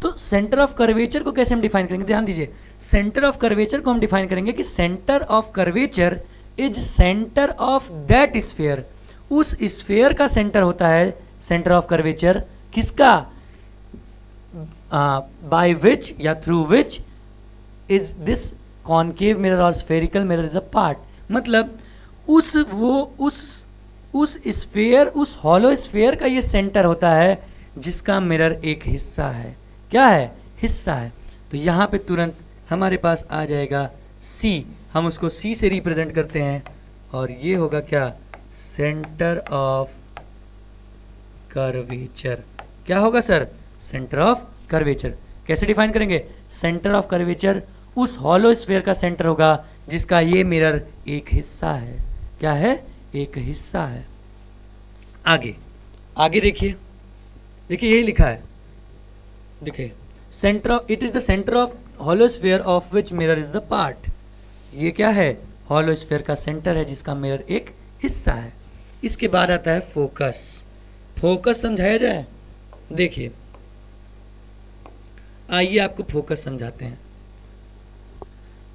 तो सेंटर ऑफ कर्वेचर को कैसे हम डिफाइन करेंगे, ध्यान दीजिए, सेंटर ऑफ कर्वेचर को हम डिफाइन करेंगे कि centre of curvature is centre of that sphere. उस स्फीयर का सेंटर होता है सेंटर ऑफ कर्वेचर, किसका, बाय विच या through which is this concave mirror और spherical mirror is a part. मतलब उस स्फीयर, उस हॉलो स्फीयर का ये सेंटर होता है जिसका मिरर एक हिस्सा है, क्या है, हिस्सा है। तो यहाँ पे तुरंत हमारे पास आ जाएगा C, हम उसको C से रिप्रेजेंट करते हैं और ये होगा क्या, सेंटर ऑफ कर्वेचर। क्या होगा सर, सेंटर ऑफ कर्वेचर। कैसे डिफाइन करेंगे, सेंटर ऑफ कर्वेचर उस हॉलो स्फीयर का सेंटर होगा जिसका ये मिरर एक हिस्सा है, क्या है, एक हिस्सा है। आगे आगे देखिए, देखिए यही लिखा है, देखिए centre of, it is the centre of hollow sphere of which mirror is the part. ये क्या है, हॉलो स्फीयर का सेंटर है जिसका मिरर एक हिस्सा है। इसके बाद आता है फोकस। फोकस समझाया जाए, देखिए आइए आपको फोकस समझाते हैं।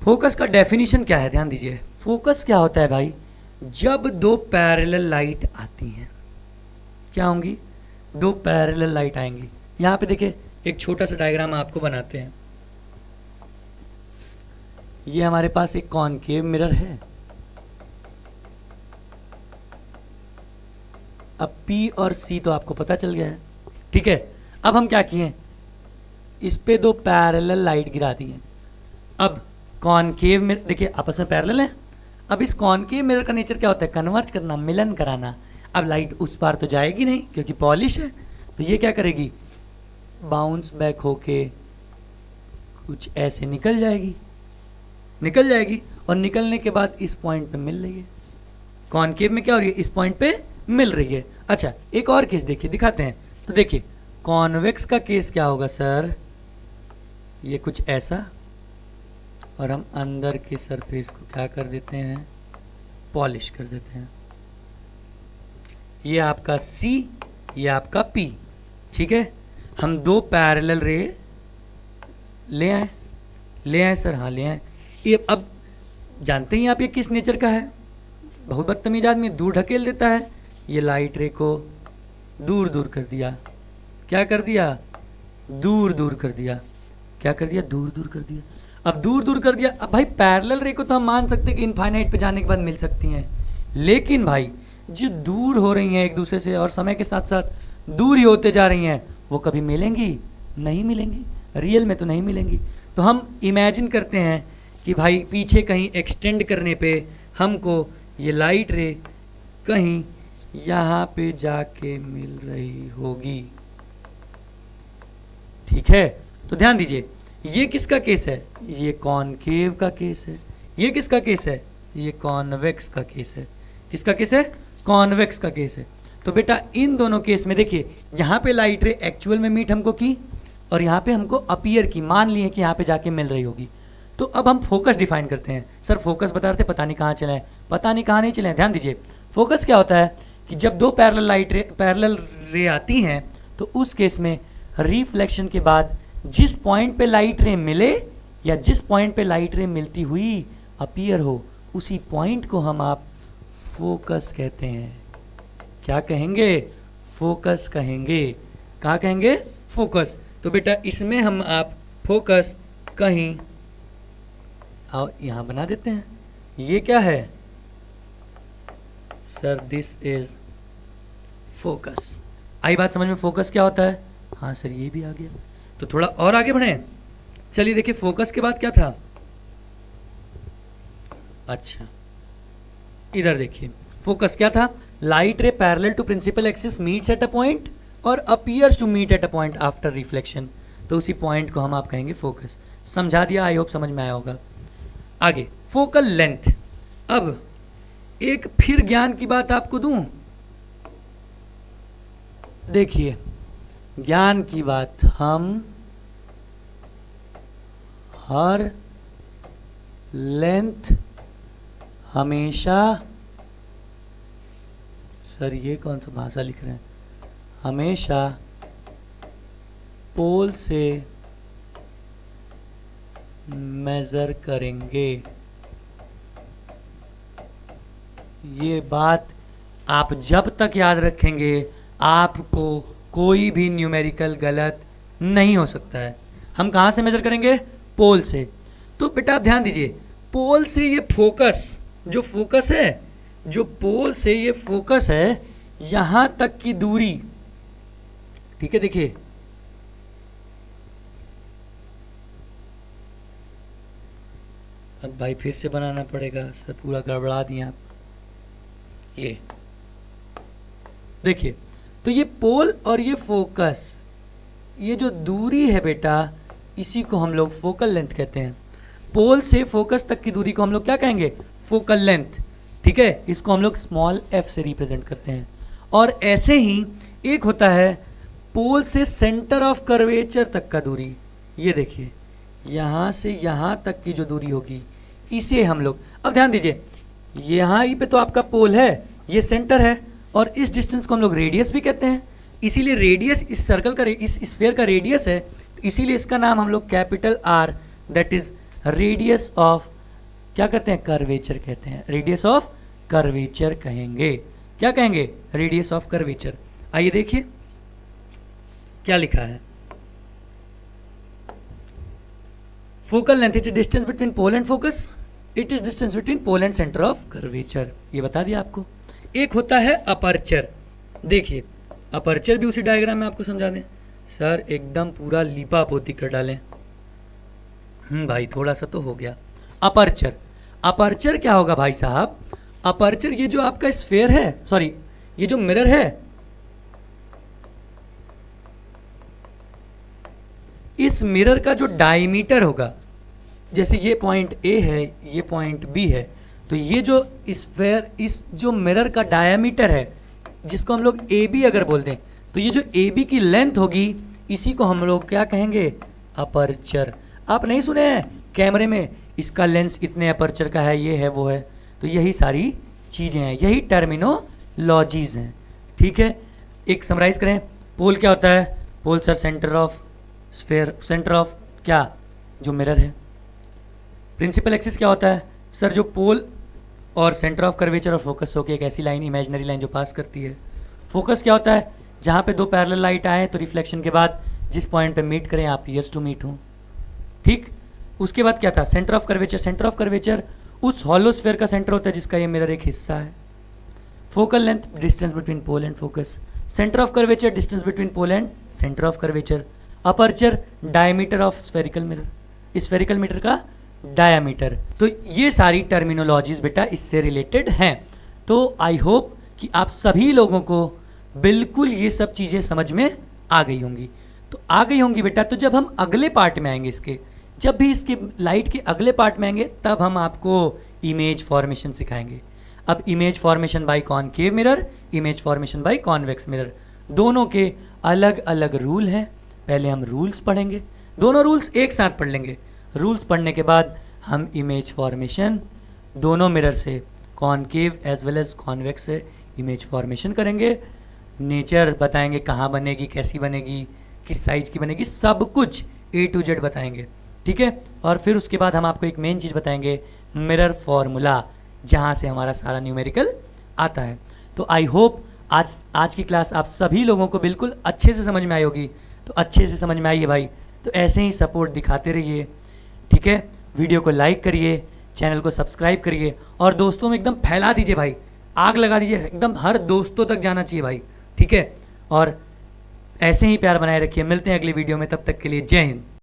फोकस का डेफिनेशन क्या है, ध्यान दीजिए। फोकस क्या होता है भाई, जब दो पैरेलल लाइट आती हैं, क्या होंगी, दो पैरेलल लाइट आएंगी। यहां पे देखिए एक छोटा सा डायग्राम आपको बनाते हैं। ये हमारे पास एक कॉनकेव मिरर है। अब P और C तो आपको पता चल गया है, ठीक है। अब हम क्या किए, इस पे दो पैरेलल लाइट गिरा दी है। अब कॉनकेव मिरर देखिए आपस में पैरेलल है। अब इस कॉनकेव मिरर का नेचर क्या होता है, कन्वर्ज करना, मिलन कराना। अब लाइट उस पार तो जाएगी नहीं क्योंकि पॉलिश है, तो ये क्या करेगी, बाउंस बैक होके कुछ ऐसे निकल जाएगी और निकलने के बाद इस पॉइंट पे मिल रही है। कॉनकेव में क्या हो रही है, इस पॉइंट पे मिल रही है। अच्छा एक और केस देखिए, दिखाते हैं। तो देखिए कॉन्वेक्स का केस क्या होगा सर, ये कुछ ऐसा, और हम अंदर के सरफेस को क्या कर देते हैं, पॉलिश कर देते हैं। ये आपका C, ये आपका P, ठीक है। हम दो पैरेलल रे ले आए सर, हाँ ले आए। ये अब जानते ही आप ये किस नेचर का है, बहुत बदतमीज आदमी, दूर ढकेल देता है। ये लाइट रे को दूर दूर कर दिया, क्या कर दिया, दूर दूर कर दिया, क्या कर दिया, दूर दूर कर दिया। अब दूर दूर कर दिया, अब भाई पैरेलल रे को तो हम मान सकते हैं कि इनफाइनाइट पे जाने के बाद मिल सकती हैं, लेकिन भाई जो दूर हो रही हैं एक दूसरे से और समय के साथ साथ दूर ही होते जा रही हैं, वो कभी मिलेंगी नहीं मिलेंगी। रियल में तो नहीं मिलेंगी। तो हम इमेजिन करते हैं कि भाई पीछे कहीं एक्सटेंड करने पे हमको ये लाइट रे कहीं यहाँ पे जाके मिल रही होगी। ठीक है, तो ध्यान दीजिए, ये किसका केस है? ये कॉनकेव का केस है। ये किसका केस है? ये कॉन्वेक्स का केस है। किसका केस है? कॉन्वेक्स का केस है। तो बेटा इन दोनों केस में देखिए, यहाँ पे लाइट रे एक्चुअल में मीट हमको की और यहाँ पे हमको अपीयर की, मान लिए कि यहाँ पे जाके मिल रही होगी। तो अब हम फोकस डिफाइन करते हैं। सर फोकस बता रहे थे, पता नहीं कहाँ चले हैं, पता नहीं कहाँ नहीं चले हैं। ध्यान दीजिए, फोकस क्या होता है कि जब दो पैरेलल रे आती हैं तो उस केस में रिफ्लेक्शन के बाद जिस पॉइंट पे लाइट रे मिले या जिस पॉइंट पे लाइट रे मिलती हुई अपीयर हो, उसी पॉइंट को हम आप फोकस कहते हैं। क्या कहेंगे? फोकस कहेंगे। कहाँ कहेंगे? फोकस। तो बेटा इसमें हम आप फोकस कहीं, और यहाँ बना देते हैं। ये क्या है? Sir this is focus. आई बात समझ में? फोकस क्या होता है? हाँ सर ये भी आ गया। तो थोड़ा और आगे बढ़े। चलिए देखिए, फोकस के बाद क्या था? अच्छा इधर देखिए, फोकस क्या था? Light ray parallel to principal axis meets at a point और appears to meet at a point after reflection. तो उसी पॉइंट को हम आप कहेंगे फोकस। समझा दिया, आई होप समझ में आया होगा। आगे फोकल लेंथ। अब एक फिर ज्ञान की बात आपको दूं। देखिए ज्ञान की बात, हम हर लेंथ हमेशा, सर ये कौन सा भाषा लिख रहे हैं, हमेशा पोल से मेजर करेंगे। ये बात आप जब तक याद रखेंगे आपको कोई भी न्यूमेरिकल गलत नहीं हो सकता है। हम कहाँ से मेजर करेंगे? पोल से। तो बेटा आप ध्यान दीजिए, पोल से ये फोकस, जो फोकस है, जो पोल से ये फोकस है, यहाँ तक की दूरी, ठीक है देखिए, अब भाई फिर से बनाना पड़ेगा सर, पूरा गड़बड़ा दिए आप। ये देखिए, तो ये पोल और ये फोकस, ये जो दूरी है बेटा, इसी को हम लोग फोकल लेंथ कहते हैं। पोल से फोकस तक की दूरी को हम लोग क्या कहेंगे? Focal length. ठीक है, इसको हम लोग स्मॉल f से रिप्रेजेंट करते हैं। और ऐसे ही एक होता है पोल से सेंटर ऑफ कर्वेचर तक का दूरी। ये देखिए, यहाँ से यहाँ तक की जो दूरी होगी, इसे हम लोग, अब ध्यान दीजिए, यहाँ ही पे तो आपका पोल है, ये सेंटर है, और इस डिस्टेंस को हम लोग रेडियस भी कहते हैं। इसीलिए रेडियस इस सर्कल का, इस स्फीयर का रेडियस है, तो इसीलिए इसका नाम हम लोग capital R, that is radius of, क्या कहते हैं? कर्वेचर कहते हैं। रेडियस ऑफ कर्वेचर कहेंगे। क्या कहेंगे? Radius of curvature. आइए देखिए क्या लिखा है। Focal length it is distance between pole and focus, it is distance between pole and centre of curvature. ये बता दिया आपको। एक होता है अपर्चर। देखिए अपर्चर भी उसी डायग्राम में आपको समझा दें। सर एकदम पूरा लिपा पोती कर डालें। भाई थोड़ा सा तो हो गया। अपर्चर, अपर्चर क्या होगा भाई साहब? अपर्चर ये जो आपका स्फेयर है, सॉरी ये जो मिरर है, इस मिरर का जो डायमीटर होगा, जैसे ये पॉइंट A है, ये पॉइंट B है, तो ये जो स्फेयर, इस जो मिरर का डायमीटर है, जिसको हम लोग AB अगर बोल दें, तो ये जो AB की लेंथ होगी, इसी को हम लोग क्या कहेंगे? अपर्चर। आप नहीं सुने हैं कैमरे में, इसका लेंस इतने अपर्चर का है, ये है वो है, तो यही सारी चीज़ें हैं, यही टर्मिनोलॉजीज हैं। ठीक है, एक समराइज करें। पोल क्या होता है? Pole sir centre of sphere, centre of क्या? जो मिरर है। प्रिंसिपल एक्सिस क्या होता है? सर जो पोल और सेंटर ऑफ कर्वेचर और फोकस होकर एक ऐसी लाइन, इमेजिनरी लाइन जो पास करती है। फोकस क्या होता है? जहाँ पे दो पैरेलल लाइट आए तो रिफ्लेक्शन के बाद जिस पॉइंट पे मीट करें आप ईयर्स टू मीट हो। ठीक, उसके बाद क्या था? Centre of curvature. Centre of curvature उस हॉलो स्फीयर का सेंटर होता है जिसका ये मिरर एक हिस्सा है। Focal length distance between pole and focus. Centre of curvature distance between pole and centre of curvature. Aperture diameter of spherical mirror, spherical mirror का डायामीटर। तो ये सारी टर्मिनोलॉजीज बेटा इससे रिलेटेड हैं। तो आई होप कि आप सभी लोगों को बिल्कुल ये सब चीज़ें समझ में आ गई होंगी। तो आ गई होंगी बेटा। तो जब हम अगले पार्ट में आएंगे इसके, जब भी इसके लाइट के अगले पार्ट में आएंगे, तब हम आपको इमेज फॉर्मेशन सिखाएंगे। अब image formation by concave mirror, image formation by convex mirror, दोनों के अलग अलग रूल हैं। पहले हम रूल्स पढ़ेंगे, दोनों रूल्स एक साथ पढ़ लेंगे। रूल्स पढ़ने के बाद हम इमेज फॉर्मेशन दोनों मिरर से, concave as well as convex से इमेज फॉर्मेशन करेंगे। नेचर बताएंगे, कहाँ बनेगी, कैसी बनेगी, किस साइज़ की बनेगी, सब कुछ A to Z बताएंगे, ठीक है। और फिर उसके बाद हम आपको एक मेन चीज़ बताएंगे, मिरर फॉर्मूला, जहाँ से हमारा सारा न्यूमेरिकल आता है। तो आई होप आज की क्लास आप सभी लोगों को बिल्कुल अच्छे से समझ में आई होगी। तो अच्छे से समझ में आई है भाई, तो ऐसे ही सपोर्ट दिखाते रहिए, ठीक है। वीडियो को लाइक करिए, चैनल को सब्सक्राइब करिए और दोस्तों में एकदम फैला दीजिए भाई, आग लगा दीजिए, एकदम हर दोस्तों तक जाना चाहिए भाई, ठीक है। और ऐसे ही प्यार बनाए रखिए। मिलते हैं अगली वीडियो में, तब तक के लिए जय हिंद।